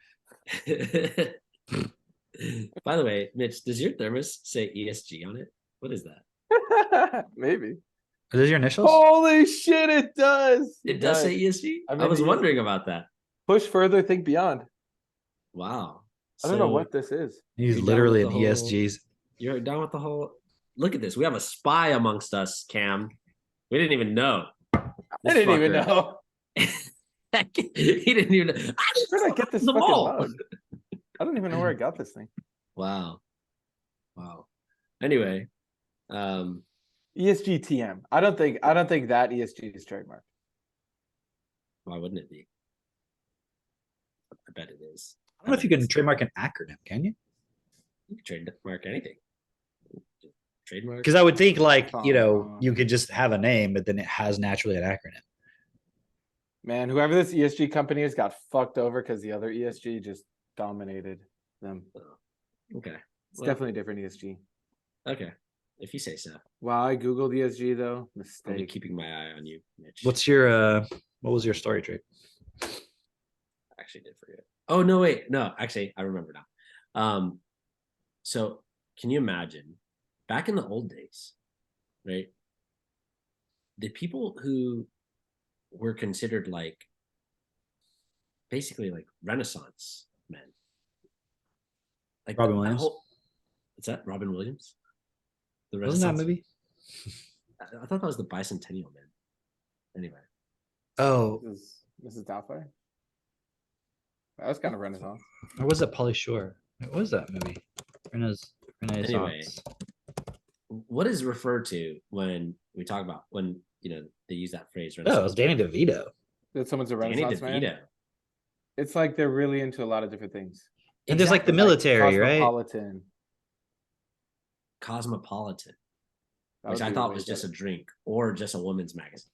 By the way, Mitch, does your thermos say ESG on it? What is that? Maybe. Are those your initials? Holy shit, it does. It does say ESG. I'm I in was ESG. wondering about that. Push further, think beyond. Wow. I don't know So what this is. He's you're down literally with an the whole- ESGs. You're down with the whole. Look at this. We have a spy amongst us, Cam. We didn't even know. I didn't even know. He didn't even. Where did I get this The fucking mall. mug? I don't even know where I got this thing. Wow. Anyway, ESG TM. I don't think that ESG is trademarked. why wouldn't it be? I bet it is. I don't know if you can trademark an acronym, can you? You can trademark anything. Trademark. Because I would think like, you could just have a name, but then it has naturally an acronym. Man, whoever this ESG company is got fucked over because the other ESG just dominated them. Okay. It's definitely a different ESG. Okay. If you say so. Wow, I googled ESG though. I'll be Mistake. keeping my eye on you, Mitch. What's your what was your story, Drake? I actually did forget. Oh no, wait, no, actually, I remember now. So can you imagine back in the old days, right? The people who were considered like basically like Renaissance men. Like Robin that Williams? Mm-hmm. What's that? Robin Williams? The Wasn't that Renaissance. movie? I thought that was the Bicentennial Man. Anyway. Oh, Mrs. Doubtfire. That was kind of Renaissance. or was it Polly Shore? What was that movie? Renaissance. Anyway. What is referred to when we talk about when they use that phrase? Oh, it was Danny DeVito. That someone's a Danny Renaissance man. DeVito. It's like they're really into a lot of different things. And there's like the Exactly. military, right? Cosmopolitan. Cosmopolitan, That which would I be thought really was just good. a drink or just a woman's magazine.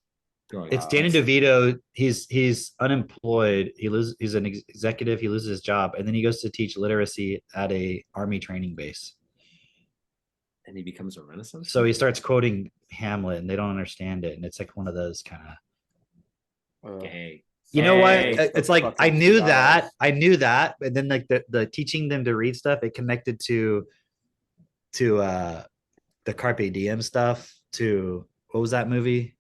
Growing It's up. Danny DeVito. He's unemployed. He's an executive. He loses his job, and then he goes to teach literacy at a army training base. And he becomes a Renaissance. So he starts quoting Hamlet, and they don't understand it, and it's like one of those kind of. Gay. You know what? Hey, It's like I knew that, but then like the teaching them to read stuff, it connected to the Carpe Diem stuff. To what was that movie?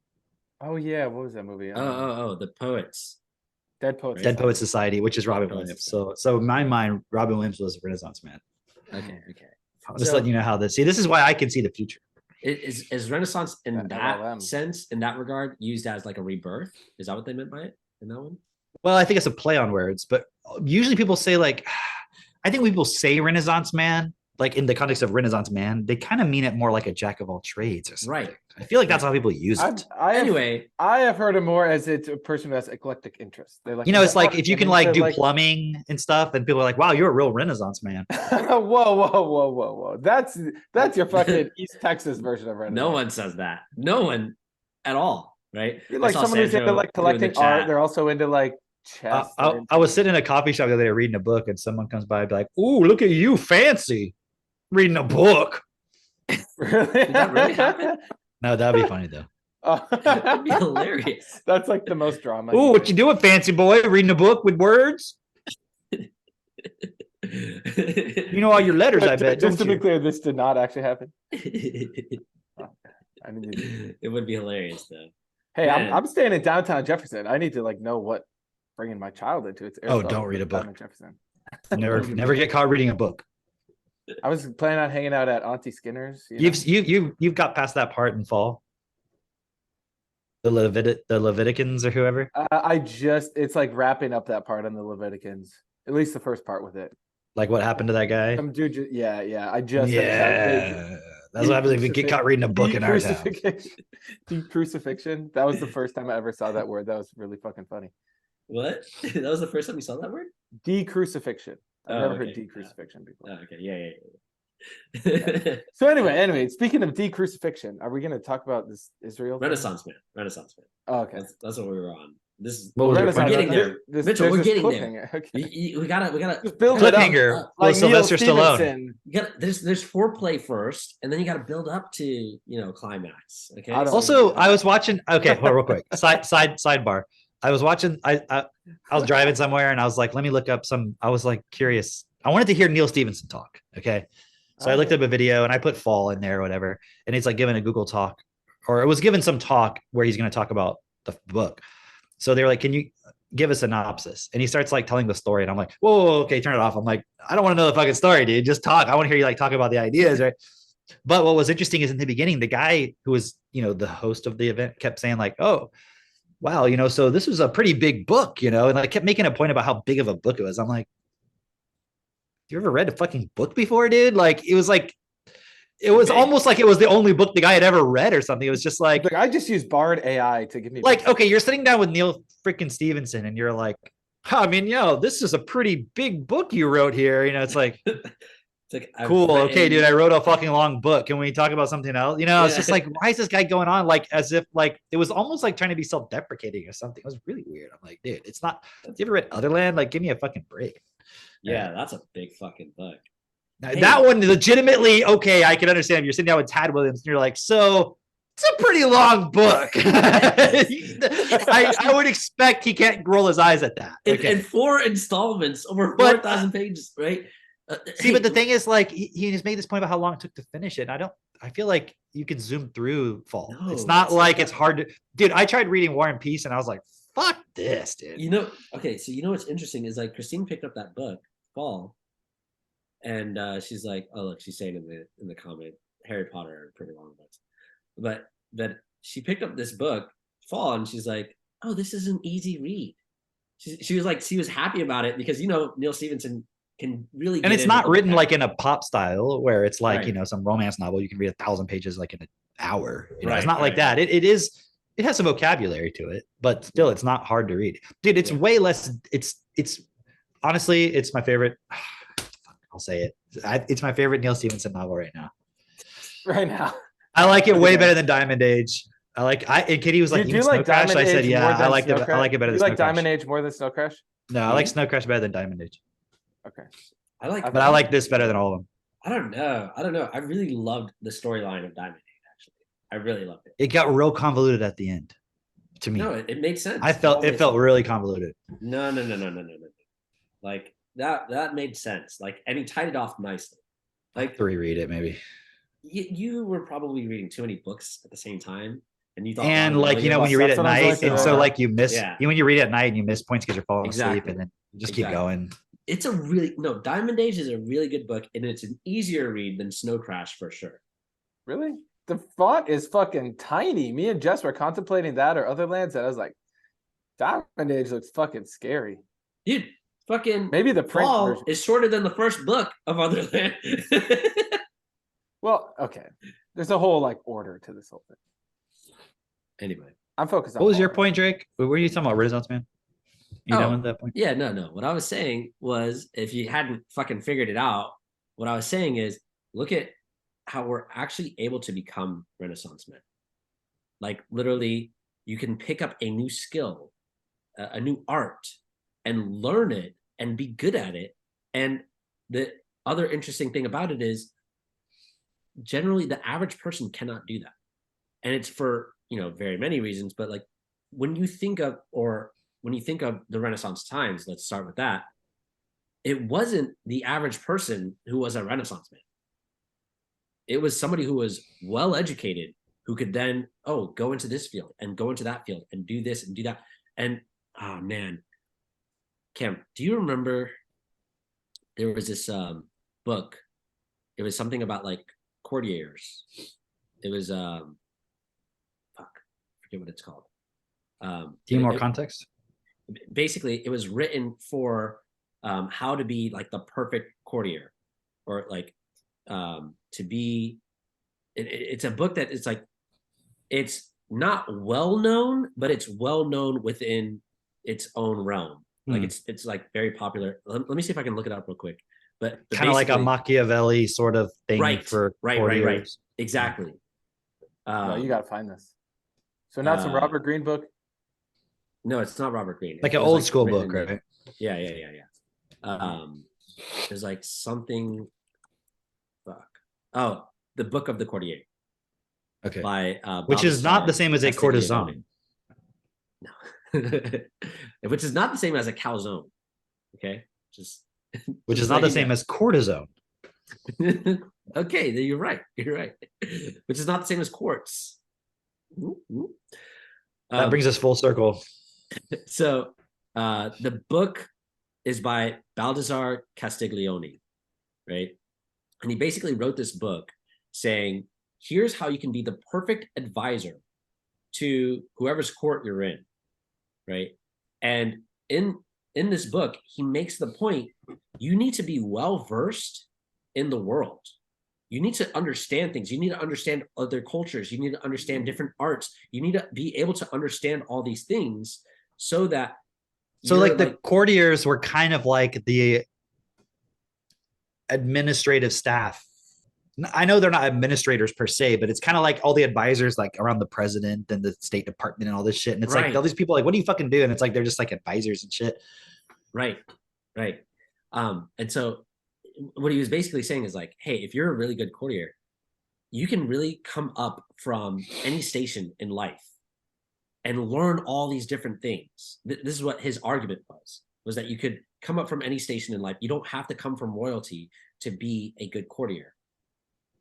Oh yeah, what was that movie? Oh, the poets. Dead Poets. Dead Poets Society, which is Robin Poets Williams. Society. So in my mind, Robin Williams was a Renaissance man. Okay. I'm just So- letting you know how this. See, this is why I can see the future. Is Renaissance in Yeah, that LLM. sense, in that regard, used as like a rebirth? Is that what they meant by it in that one? Well, I think it's a play on words, but usually people say like, I think when people say Renaissance man, like in the context of Renaissance man, they kind of mean it more like a jack of all trades or something. Right. I feel like that's how people use it. Anyway, I have heard it more as it's a person who has eclectic interests. They're like, It's like if you can like do like, plumbing and stuff, and people are like, wow, you're a real Renaissance man. whoa. That's your fucking East Texas version of Renaissance. no one says that. No one at all, right? You're like I saw someone who's into Sandro like put in the collecting art. chat. They're also into like chess. I was sitting in a coffee shop the other day reading a book, and someone comes by and be like, ooh, look at you, fancy, reading a book. Really? Did that really happen? No, that'd be funny though. That'd be hilarious. That's like the most drama. Ooh, what you doing, fancy boy? Reading a book with words? You know all your letters, I bet. Just to Don't be you? clear, this did not actually happen. I need to- It would be hilarious though. Hey, Man. I'm staying in downtown Jefferson. I need to like know what bringing my child into. It's Oh, don't read a book. down in Jefferson. Never get caught reading a book. I was planning on hanging out at Auntie Skinner's. you know? You've got past that part in fall. The Leviticans or whoever. It's like wrapping up that part on the Leviticans. At least the first part with it. Like what happened to that guy? Some dude, yeah. I just Yeah, that's what happens if you get caught reading a book in our town. Decrucifixion. That was the first time I ever saw that word. That was really fucking funny. What? That was the first time you saw that word? Decrucifixion. I've Oh, never okay. heard decrucifixion before. Oh, okay, yeah. So anyway, speaking of decrucifixion, are we going to talk about this Israel thing? Renaissance man. Oh, okay. That's what we were on. This is What was your Renaissance, point? We're getting there. Mitchell, there's we're this getting there. cliffhanger. Okay. we gotta Just build it up. Cliffhanger Like with Sylvester Neil Stallone. Stevenson. you gotta there's foreplay first, and then you gotta build up to climax. Okay. I don't- Also, I was watching. Okay, hold on, real quick. Sidebar. I was watching. I was driving somewhere, and I was like, let me look up some. I was like curious. I wanted to hear Neil Stevenson talk. Okay, so I looked up a video, and I put fall in there or whatever, and it's like giving a Google talk or it was given some talk where he's going to talk about the book. So they were like, "Can you give a synopsis?" And he starts like telling the story, and I'm like, "Whoa, okay, turn it off." I'm like, "I don't want to know the fucking story, dude. Just talk. I want to hear you like talk about the ideas, right?" But what was interesting is in the beginning, the guy who was, the host of the event kept saying like, "Oh, wow, so this was a pretty big book, and I kept making a point about how big of a book it was. I'm like, you ever read a fucking book before, dude? Like, it was Big. almost like it was the only book the guy had ever read or something. It was just like, Like I just used Bard AI to give me like, okay, you're sitting down with Neil freaking Stevenson and you're like, I mean, this is a pretty big book you wrote here. It's like, It's like cool. Okay, dude, I wrote a fucking long book. Can we talk about something else? It's just like, why is this guy going on? Like, as if like it was almost like trying to be self-deprecating or something. It was really weird. I'm like, dude, it's not. You ever read Otherland? Like, give me a fucking break. Yeah, that's a big fucking book. Hey. That one legitimately, okay, I can understand if you're sitting down with Tad Williams and you're like, so it's a pretty long book. I would expect he can't roll his eyes at that. In 4 installments over 4,000 pages, right? See, but the thing is, like, he just made this point about how long it took to finish it. And I feel like you can zoom through Fall. No, it's not like it's hard to, dude. I tried reading War and Peace and I was like, fuck this, dude. Okay, so what's interesting is like Christine picked up that book, Fall, and she's like, oh look, she's saying in the comment, Harry Potter are pretty long books, but she picked up this book, Fall, and she's like, oh, this is an easy read. She was like, she was happy about it because Neil Stevenson can really, and it's not written like in a pop style where it's like some romance novel you can read 1,000 pages like in an hour. It's not like that. It has some vocabulary to it, but still it's not hard to read, dude. It's way less. It's honestly, it's my favorite. I'll say it. It's my favorite Neil Stevenson novel right now. I like it way better than Diamond Age. And Kitty was like, do you like Snow Crash? Diamond I said, Age yeah, more than I like it. I like it better You than like Snow Crash. Diamond Age more than Snow Crash? No, I like Snow Crash better than Diamond Age. Okay. But I like this better than all of them. I don't know. I really loved the storyline of Diamond Age, actually. I really loved it. It got real convoluted at the end, to me. No, it makes sense. It felt really convoluted. No. Like that made sense. Like, and he tied it off nicely. Like, to reread it, maybe. You were probably reading too many books at the same time, and you thought, and like when you read at night, and so like you miss when you read at night and you miss points because you're falling asleep, and then you just keep going. It's Diamond Age is a really good book, and it's an easier read than Snow Crash for sure. Really? The font is fucking tiny. Me and Jess were contemplating that or Otherlands, and I was like, Diamond Age looks fucking scary. Dude, fucking maybe the print version is shorter than the first book of Otherland. Well, okay. There's a whole like order to this whole thing. Anyway, I'm focused on what was your point, Drake? What were you talking about? Renaissance Man? You done with that point? Yeah, no. What I was saying was, if you hadn't fucking figured it out, what I was saying is, look at how we're actually able to become Renaissance men. Like, literally, you can pick up a new skill, a new art, and learn it and be good at it. And the other interesting thing about it is, generally, the average person cannot do that. And it's for, very many reasons, but like when you think of the Renaissance times, let's start with that. It wasn't the average person who was a Renaissance man. It was somebody who was well educated, who could then, go into this field and go into that field and do this and do that. And oh man, Cam, do you remember there was this book? It was something about like courtiers. It was forget what it's called. Do you more context? Basically, it was written for how to be like the perfect courtier, or like to be. It's a book that it's like, it's not well known, but it's well known within its own realm. Like it's like very popular. Let me see if I can look it up real quick. But kind of like a Machiavelli sort of thing for right. Exactly. No, you gotta find this. So not some Robert Greene book? No, it's not Robert Greene. Like an old school book, right? Yeah. There's like something. Fuck. Oh, the Book of the Courtier. Okay. By which is not the same as a courtesan. No. Which is not the same as a calzone. Okay. Which is not the same as cortisone. Okay, you're right. Which is not the same as quartz. That brings us full circle. So the book is by Baldassare Castiglione, right? And he basically wrote this book saying, here's how you can be the perfect advisor to whoever's court you're in, right? And in this book, he makes the point, you need to be well versed in the world. You need to understand things. You need to understand other cultures. You need to understand different arts. You need to be able to understand all these things so that So like the courtiers were kind of like the administrative staff. I know they're not administrators per se, but it's kind of like all the advisors like around the president and the State Department and all this shit. And it's like all these people like, what do you fucking do? And it's like they're just like advisors and shit. Right. And so what he was basically saying is like, hey, if you're a really good courtier, you can really come up from any station in life and learn all these different things. This is what his argument was that you could come up from any station in life. You don't have to come from royalty to be a good courtier.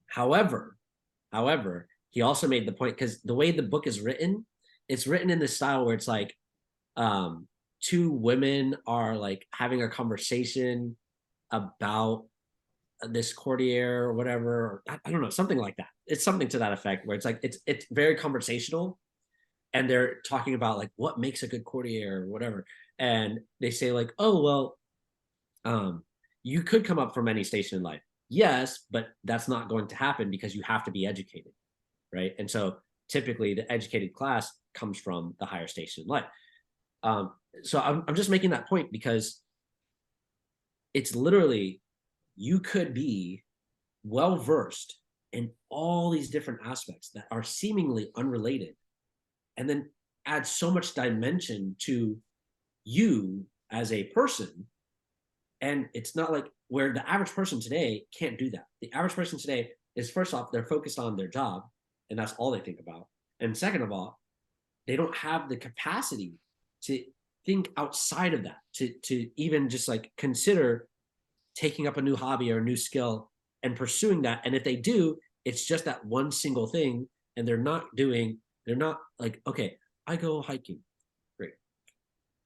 However, he also made the point, because the way the book is written, it's written in this style where it's like two women are like having a conversation about this courtier or whatever. I don't know, something like that. It's something to that effect where it's like it's very conversational, and they're talking about like what makes a good courtier or whatever. And they say like, oh well, you could come up from any station in life. Yes, but that's not going to happen because you have to be educated, right? And so typically the educated class comes from the higher station in life. So I'm just making that point because it's literally, you could be well versed in all these different aspects that are seemingly unrelated, and then add so much dimension to you as a person. And it's not like where the average person today can't do that. The average person today is, first off, they're focused on their job, and that's all they think about. And second of all, they don't have the capacity to think outside of that, to even just like consider taking up a new hobby or a new skill and pursuing that. And if they do, it's just that one single thing, and they're not like, okay, I go hiking. Great.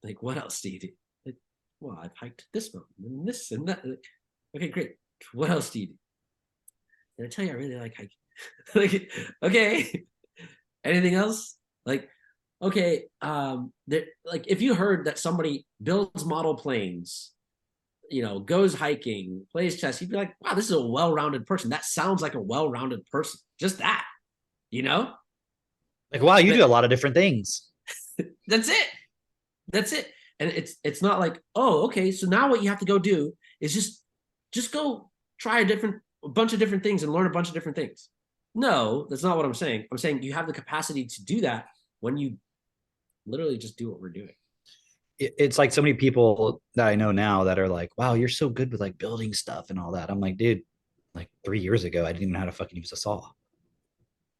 Like, what else do you do? Like, well, I've hiked this mountain and this and that. Okay, great. What else do you do? Did I tell you I really like hiking? Like, okay. Anything else? Like, okay, like if you heard that somebody builds model planes, goes hiking, plays chess, you'd be like, wow, this is a well-rounded person. That sounds like a well-rounded person. Just that, Like, wow, you do a lot of different things. That's it. And it's not like, oh, okay, so now what you have to go do is just go try a bunch of different things and learn a bunch of different things. No, that's not what I'm saying. I'm saying you have the capacity to do that when you literally just do what we're doing. It's like so many people that I know now that are like, wow, you're so good with like building stuff and all that. I'm like, dude, like 3 years ago, I didn't even know how to fucking use a saw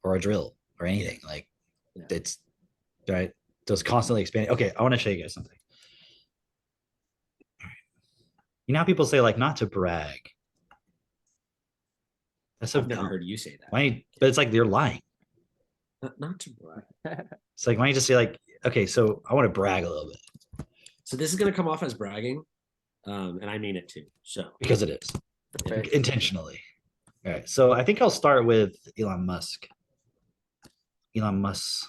or a drill or anything. Like, it's right. So it's constantly expanding. Okay, I want to show you guys something. All right. You know how people say like not to brag. That's so I've never dumb. heard you say that. But it's like they're lying. Not to brag. It's like, why don't you just say like, okay, so I want to brag a little bit. So this is going to come off as bragging, and I mean it too. So because it is intentionally. All right, so I think I'll start with Elon Musk. Elon Musk.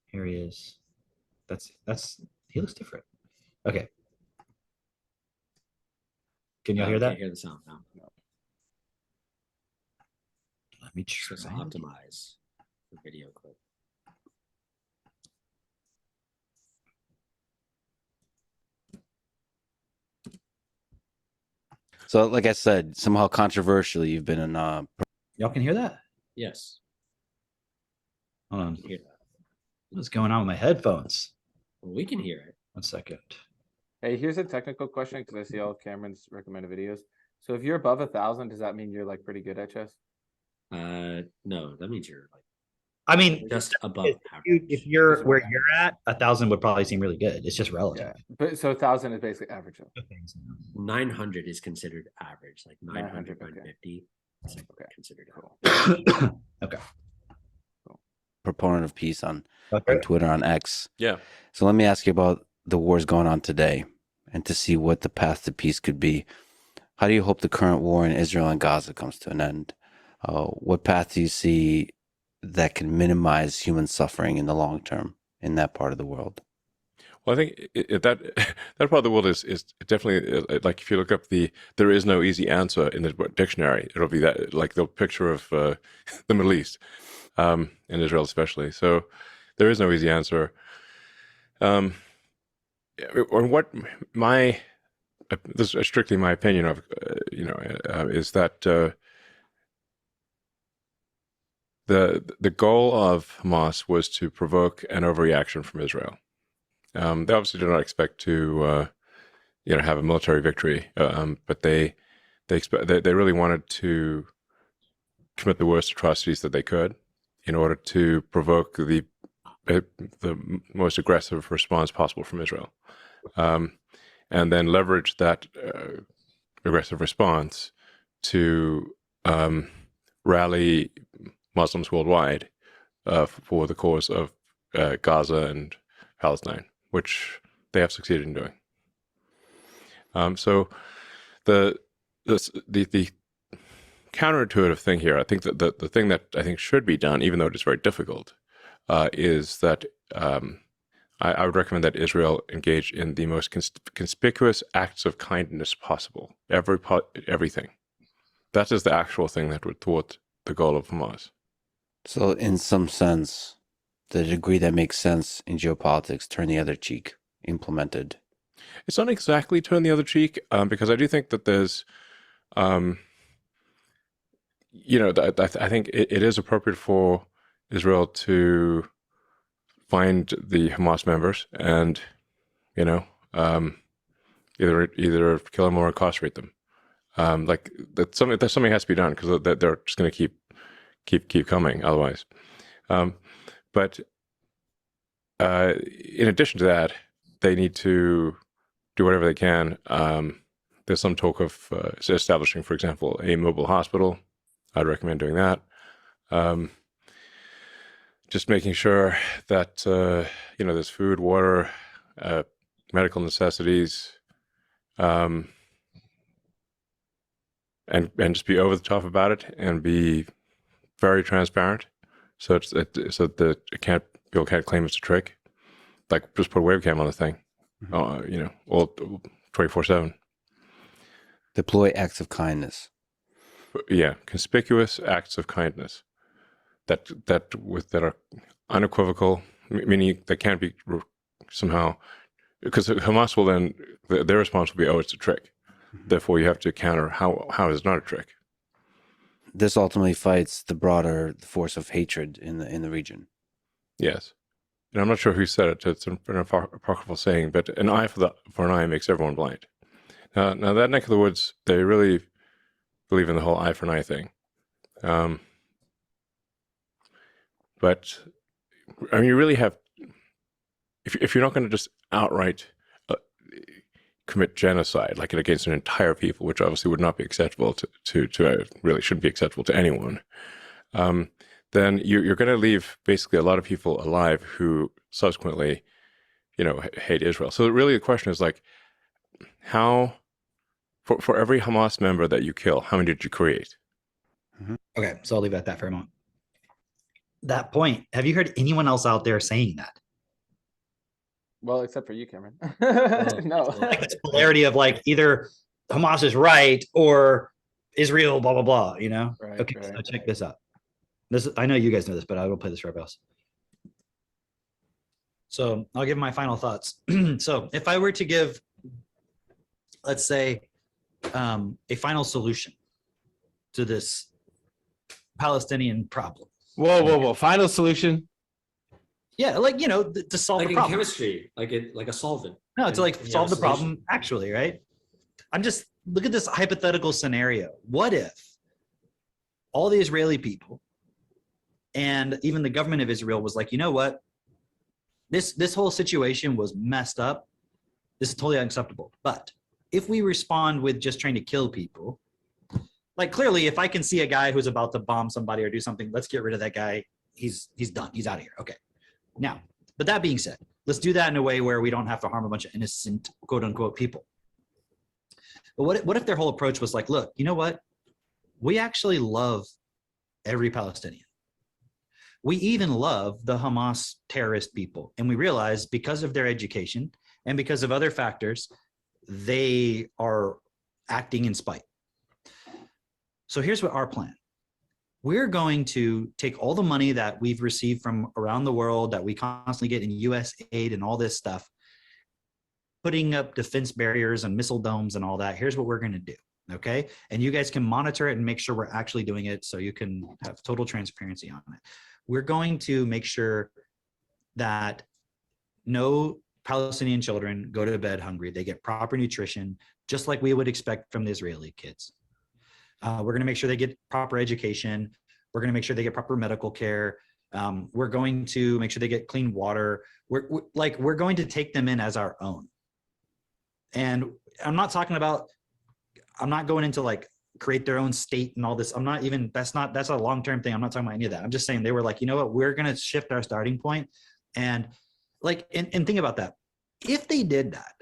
Here he is. That's he looks different. Okay. Can y'all hear that? I can't hear the sound now. Let me try to optimize the video clip. So, like I said, somehow controversially, you've been in. Y'all can hear that? Yes. Hold on. Hear that. What's going on with my headphones? Well, we can hear it. 1 second. Hey, here's a technical question because I see all Cameron's recommended videos. So if you're above 1,000, does that mean you're like pretty good at chess? No, that means you're like. I mean, just above average. If you're where you're at, 1,000 would probably seem really good. It's just relative. Yeah, but so 1,000 is basically average. 900 is considered average, like 900, 950. Okay. Considered Okay. Proponent of peace on Okay. Twitter, on X. Yeah. So let me ask you about the wars going on today, and to see what the path to peace could be. How do you hope the current war in Israel and Gaza comes to an end? What path do you see that can minimize human suffering in the long term in that part of the world? Well, I think that that part of the world is definitely like, if you look up there is no easy answer in the dictionary. It'll be that, like, the picture of the Middle East, and Israel especially. So there is no easy answer. Or what my this is strictly my opinion of is that the goal of Hamas was to provoke an overreaction from Israel. They obviously do not expect to have a military victory, but they really wanted to commit the worst atrocities that they could in order to provoke the most aggressive response possible from Israel, and then leverage that aggressive response to rally Muslims worldwide for the cause of Gaza and Palestine, which they have succeeded in doing. So the counterintuitive thing here, I think that the thing that I think should be done, even though it is very difficult, is that I would recommend that Israel engage in the most conspicuous acts of kindness possible. Everything. That is the actual thing that would thwart the goal of Hamas. So in some sense, the degree that makes sense in geopolitics, turn the other cheek, implemented. It's not exactly turn the other cheek, because I do think that there's, I think it is appropriate for Israel to find the Hamas members and, either kill them or incarcerate them. Like that something has to be done, because they're just going to keep coming otherwise. But in addition to that, they need to do whatever they can. There's some talk of establishing, for example, a mobile hospital. I'd recommend doing that. Just making sure that there's food, water, medical necessities, and just be over the top about it and be very transparent, so that people can't claim it's a trick. Like, just put a webcam on the thing, all 24/7. Deploy acts of kindness. Yeah, conspicuous acts of kindness that are unequivocal, meaning they can't be somehow, because Hamas will then, their response will be, "Oh, it's a trick." Therefore, you have to counter how is it not a trick. This ultimately fights the broader force of hatred in the region. Yes. And I'm not sure who said it. It's an apocryphal saying, but an eye for an eye makes everyone blind. Now that neck of the woods, they really believe in the whole eye for an eye thing. But I mean, you really have, if you're not going to just outright commit genocide, like against an entire people, which obviously would not be acceptable to really shouldn't be acceptable to anyone, then you're going to leave basically a lot of people alive who subsequently, hate Israel. So really the question is, like, how, for every Hamas member that you kill, how many did you create? Okay, so I'll leave it at that for a moment. That point, have you heard anyone else out there saying that? Well, except for you, Cameron. Well, No. Like this polarity of, like, either Hamas is right or Israel, blah, blah, blah, Right, Okay, right. so check this out. I know you guys know this, but I will play this for everybody else. So I'll give my final thoughts. So if I were to give, let's say, a final solution to this Palestinian problem. Whoa. Final solution. Yeah, like, to solve like the in problem. chemistry, like a solvent. No, to, like, And you solve have the a solution. problem actually, right? Look at this hypothetical scenario. What if all the Israeli people and even the government of Israel was like, you know what? This whole situation was messed up. This is totally unacceptable. But if we respond with just trying to kill people, Like clearly, if I can see a guy who's about to bomb somebody or do something, let's get rid of that guy. He's done. He's out of here. Okay. Now, but that being said, let's do that in a way where we don't have to harm a bunch of innocent quote unquote people. But what if their whole approach was like, look, you know what? We actually love every Palestinian. We even love the Hamas terrorist people. And we realize because of their education and because of other factors, they are acting in spite. So here's what our plan. We're going to take all the money that we've received from around the world that we constantly get in US aid and all this stuff, putting up defense barriers and missile domes and all that. Here's what we're going to do. Okay. And you guys can monitor it and make sure we're actually doing it so you can have total transparency on it. We're going to make sure that no Palestinian children go to bed hungry. They get proper nutrition, just like we would expect from the Israeli kids. We're going to make sure they get proper education. We're going to make sure they get proper medical care. We're going to make sure they get clean water. We're going to take them in as our own. And I'm not going into like create their own state and all this. That's a long-term thing. I'm not talking about any of that. I'm just saying they were like, you know what, we're going to shift our starting point. And like, and think about that. If they did that,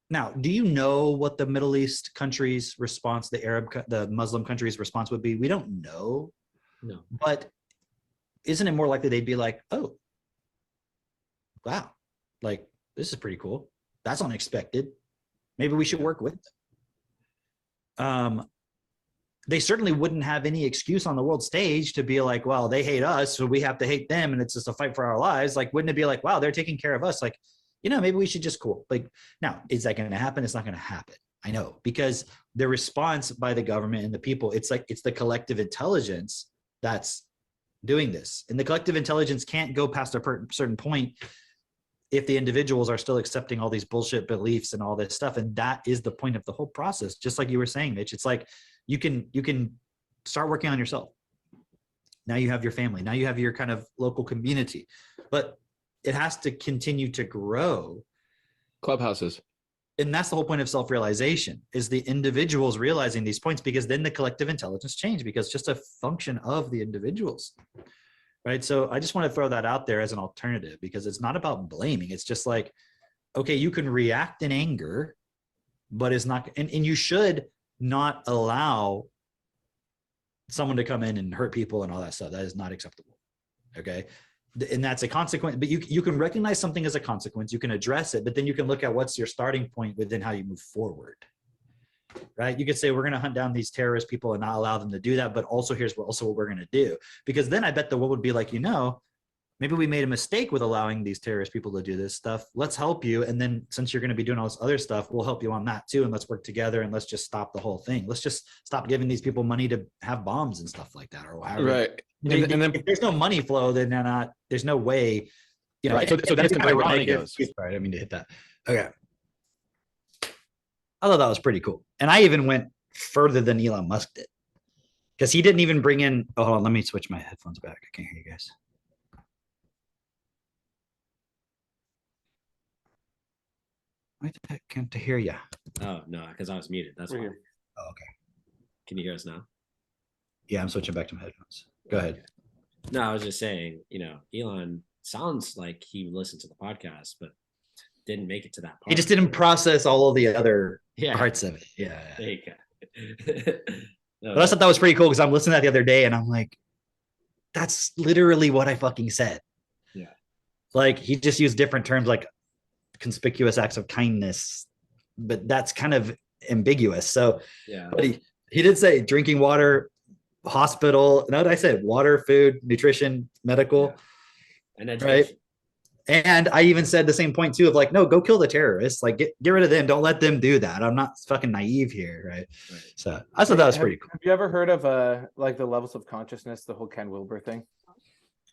now, do you know what the Middle East countries' response, the Muslim countries' response would be? We don't know. No. But isn't it more likely they'd be like, oh, wow, like this is pretty cool. That's unexpected. Maybe we should work with them. They certainly wouldn't have any excuse on the world stage to be like, well, they hate us, so we have to hate them, and it's just a fight for our lives. Like, wouldn't it be like, wow, they're taking care of us? Like, you know, maybe we should just cool. Like, now, is that going to happen? It's not going to happen. I know, because the response by the government and the people, it's the collective intelligence that's doing this. And the collective intelligence can't go past a certain point if the individuals are still accepting all these bullshit beliefs and all this stuff. And that is the point of the whole process. Just like you were saying, Mitch, it's like you can start working on yourself. Now you have your family. Now you have your kind of local community. But it has to continue to grow. Clubhouses. And that's the whole point of self-realization, is the individuals realizing these points, because then the collective intelligence change, because it's just a function of the individuals. Right. So I just want to throw that out there as an alternative, because it's not about blaming. It's just like, okay, you can react in anger, but it's not, and you should not allow someone to come in and hurt people and all that stuff. That is not acceptable. Okay. And that's a consequence, but you can recognize something as a consequence, you can address it, but then you can look at what's your starting point within how you move forward. Right? You could say, we're going to hunt down these terrorist people and not allow them to do that, but also here's what we're going to do. Because then I bet the world would be like, you know, maybe we made a mistake with allowing these terrorist people to do this stuff. Let's help you. And then since you're going to be doing all this other stuff, we'll help you on that too. And let's work together, and let's just stop the whole thing. Let's just stop giving these people money to have bombs and stuff like that, or however. Right. And then if there's no money flow, then there's no way, you know. Right. So that's kind where of money ironic. goes. Sorry, I didn't mean to hit that. Okay. I thought that was pretty cool. And I even went further than Elon Musk did, because he didn't even bring in, oh, hold on, let me switch my headphones back. I can't hear you guys. Why the heck can't I hear you? Oh no, because I was muted. That's why. Oh, okay. Can you hear us now? Yeah, I'm switching back to my headphones. Go ahead. No, I was just saying, you know, Elon sounds like he listened to the podcast, but didn't make it to that part. He just didn't process all of the other Yeah. parts of it. Yeah. There you go. No, But I thought that was pretty cool, because I'm listening to that the other day and I'm like, that's literally what I fucking said. Yeah. Like, he just used different terms like conspicuous acts of kindness, but that's kind of ambiguous. So, yeah. but he did say drinking water, hospital. No, I said water, food, nutrition, medical. Yeah. And education. Right. And I even said the same point too, of like, no, go kill the terrorists. Like, get rid of them. Don't let them do that. I'm not fucking naive here. Right. So I thought that was pretty cool. Have you ever heard of like the levels of consciousness, the whole Ken Wilber thing?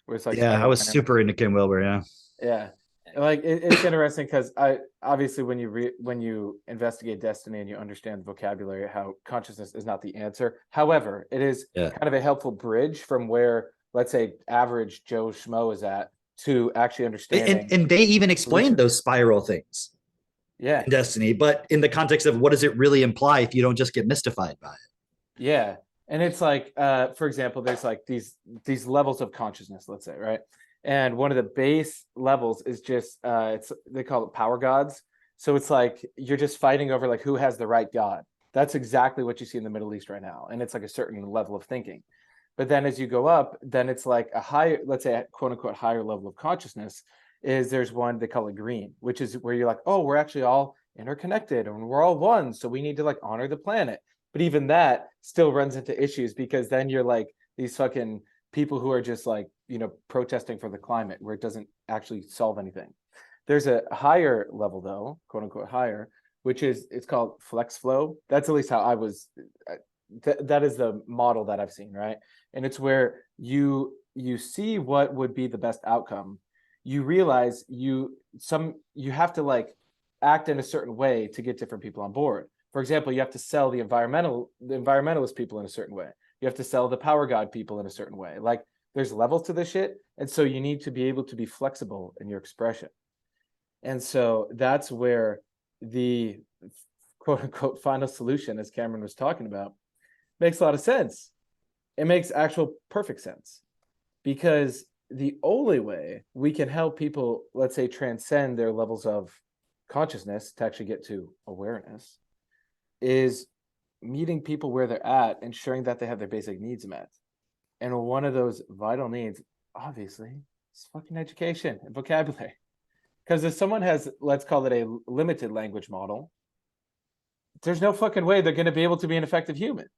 Where it's like, yeah, I was super into Ken Wilber. Yeah. Yeah. Like it's interesting, because I obviously when you investigate destiny and you understand the vocabulary, how consciousness is not the answer. However, it is kind of a helpful bridge from where, let's say, average Joe Schmo is at, to actually understanding. And they even explained those spiral things. Yeah. in Destiny, but in the context of what does it really imply if you don't just get mystified by it? Yeah. And it's like, for example, there's like these levels of consciousness, let's say, right? And one of the base levels is just they call it power gods. So it's like you're just fighting over like who has the right god. That's exactly what you see in the Middle East right now. And it's like a certain level of thinking. But then as you go up, then it's like a higher, let's say, quote unquote, higher level of consciousness is there's one they call it green, which is where you're like, oh, we're actually all interconnected and we're all one. So we need to like honor the planet. But even that still runs into issues because then you're like these fucking people who are just like, protesting for the climate where it doesn't actually solve anything. There's a higher level though, quote unquote higher, which is it's called flex flow. That's at least how I was that is the model that I've seen, right? And it's where you see what would be the best outcome. You realize you have to like act in a certain way to get different people on board. For example, you have to sell the environmentalist people in a certain way. You have to sell the power god people in a certain way. Like there's levels to this shit. And so you need to be able to be flexible in your expression. And so that's where the quote unquote final solution, as Cameron was talking about, makes a lot of sense. It makes actual perfect sense because the only way we can help people, let's say, transcend their levels of consciousness to actually get to awareness is meeting people where they're at, ensuring that they have their basic needs met. And one of those vital needs, obviously, is fucking education and vocabulary. Because if someone has, let's call it a limited language model, there's no fucking way they're going to be able to be an effective human.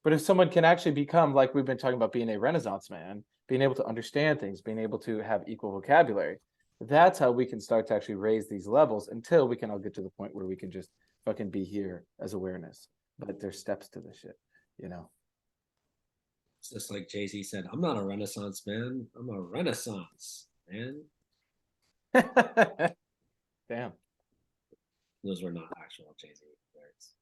But if someone can actually become, like we've been talking about, being a Renaissance man, being able to understand things, being able to have equal vocabulary, that's how we can start to actually raise these levels until we can all get to the point where we can just fucking be here as awareness. But there's steps to this shit, It's just like Jay-Z said, I'm not a Renaissance man. I'm a Renaissance man. Damn. Those were not actual Jay-Z words.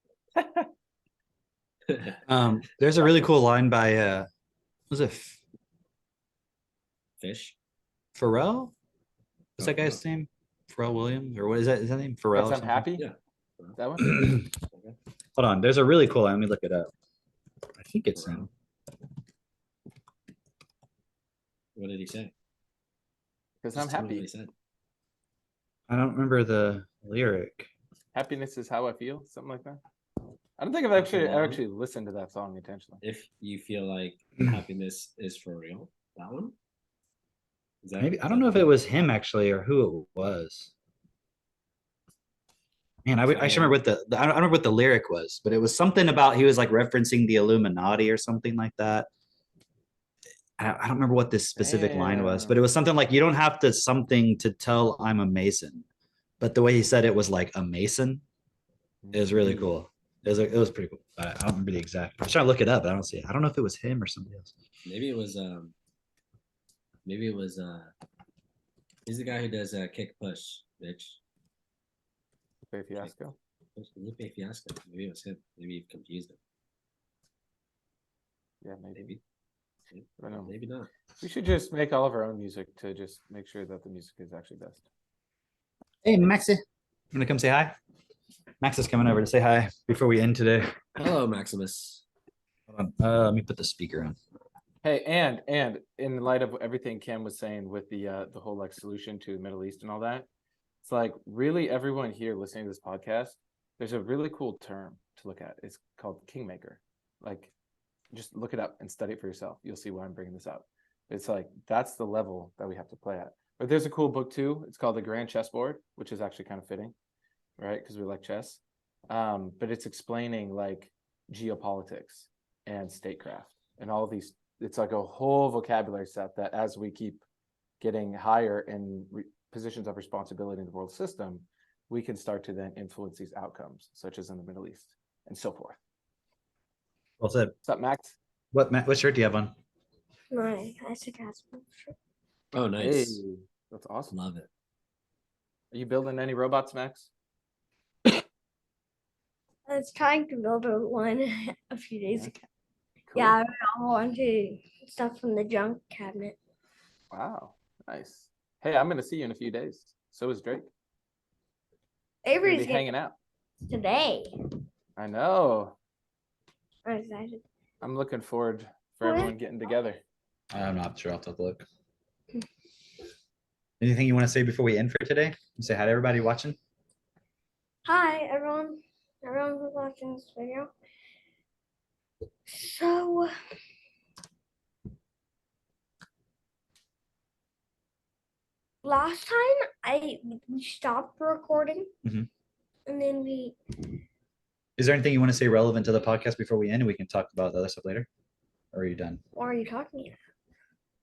There's a really cool line by was it Fish. Pharrell? What's that Oh, guy's name? Pharrell Williams, or what is that? Is that name Pharrell? That's or Unhappy? Yeah. That one? Hold on, there's a really cool line. Let me look it up. I think it's him. What did he say? Because Just I'm tell me what happy. he said. I don't remember the lyric. Happiness is how I feel, something like that. I don't think I've actually listened to that song intentionally. If you feel like happiness is for real, that one? Maybe I don't know if it was him actually or who it was. Man, I should remember what I don't remember what the lyric was, but it was something about he was like referencing the Illuminati or something like that. I don't remember what this specific line was, but it was something like you don't have to something to tell I'm a Mason. But the way he said it was like a Mason. It was really cool. It was pretty cool. I don't remember the exact. I was trying to look it up, but I don't see it. I don't know if it was him or somebody else. Maybe it was he's the guy who does kick push, bitch. Lupe Fiasco. Lupe Fiasco. Maybe it was him. Maybe you confused him. Yeah, maybe. I don't know. Maybe not. We should just make all of our own music to just make sure that the music is actually best. Hey, Maxie. You want to come say hi? Max is coming over to say hi before we end today. Hello, Maximus. Hold on. Let me put the speaker on. Hey, and in light of everything Cam was saying with the whole like solution to the Middle East and all that, it's like really everyone here listening to this podcast, there's a really cool term to look at. It's called kingmaker. Like, just look it up and study it for yourself. You'll see why I'm bringing this up. It's like that's the level that we have to play at. But there's a cool book too. It's called The Grand Chessboard, which is actually kind of fitting, right? Because we like chess. But it's explaining like geopolitics and statecraft and all these. It's like a whole vocabulary set that as we keep getting higher in positions of responsibility in the world system, we can start to then influence these outcomes, such as in the Middle East and so forth. Well said. What's up, Max? What shirt do you have on? My Isaac Hasbro shirt. Oh, nice. Hey, that's awesome. Love it. Are you building any robots, Max? I was trying to build one a few days ago. Cool. Yeah, I wanted stuff from the junk cabinet. Wow, nice. Hey, I'm going to see you in a few days. So is Drake. We're gonna Avery's be getting hanging out. today. I know. I'm excited. I'm looking forward for What? everyone getting together. I'm not sure. I'll have to look. Anything you want to say before we end for today? Say hi to everybody watching. Hi, everyone. Everyone who's watching this video. So, last time we stopped recording, Mhm. and then we. Is there anything you want to say relevant to the podcast before we end, and we can talk about the other stuff later? Or are you done? What are you talking about?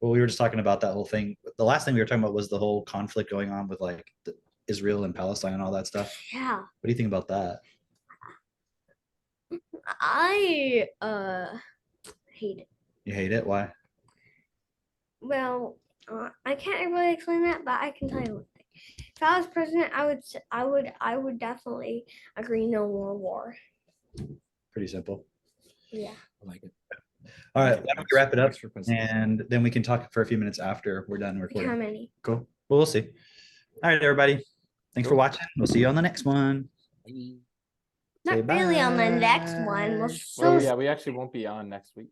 Well, we were just talking about that whole thing. The last thing we were talking about was the whole conflict going on with like Israel and Palestine and all that stuff. Yeah, What do you think about that? I hate it. You hate it? Why? Well, I can't really explain that, but I can tell you one thing. If I was president, I would definitely agree no more war. Pretty simple. Yeah. I like it. All right, why don't we wrap it up, Thanks for presenting. and then we can talk for a few minutes after we're done How recording. many? Cool. Well, we'll see. All right, everybody. Thanks for Cool. watching. We'll see you on the next one. Bye. Not Say really on the next bye. one. We'll Well, so yeah, we actually won't be on next week.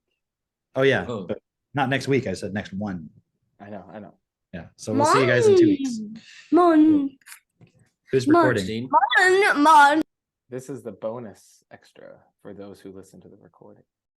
Oh yeah, Oh. but not next week. I said next one. I know. Yeah. So we'll see you guys in 2 weeks. Mon. Who's Mon. recording? Christine? Mon. This is the bonus extra for those who listen to the recording.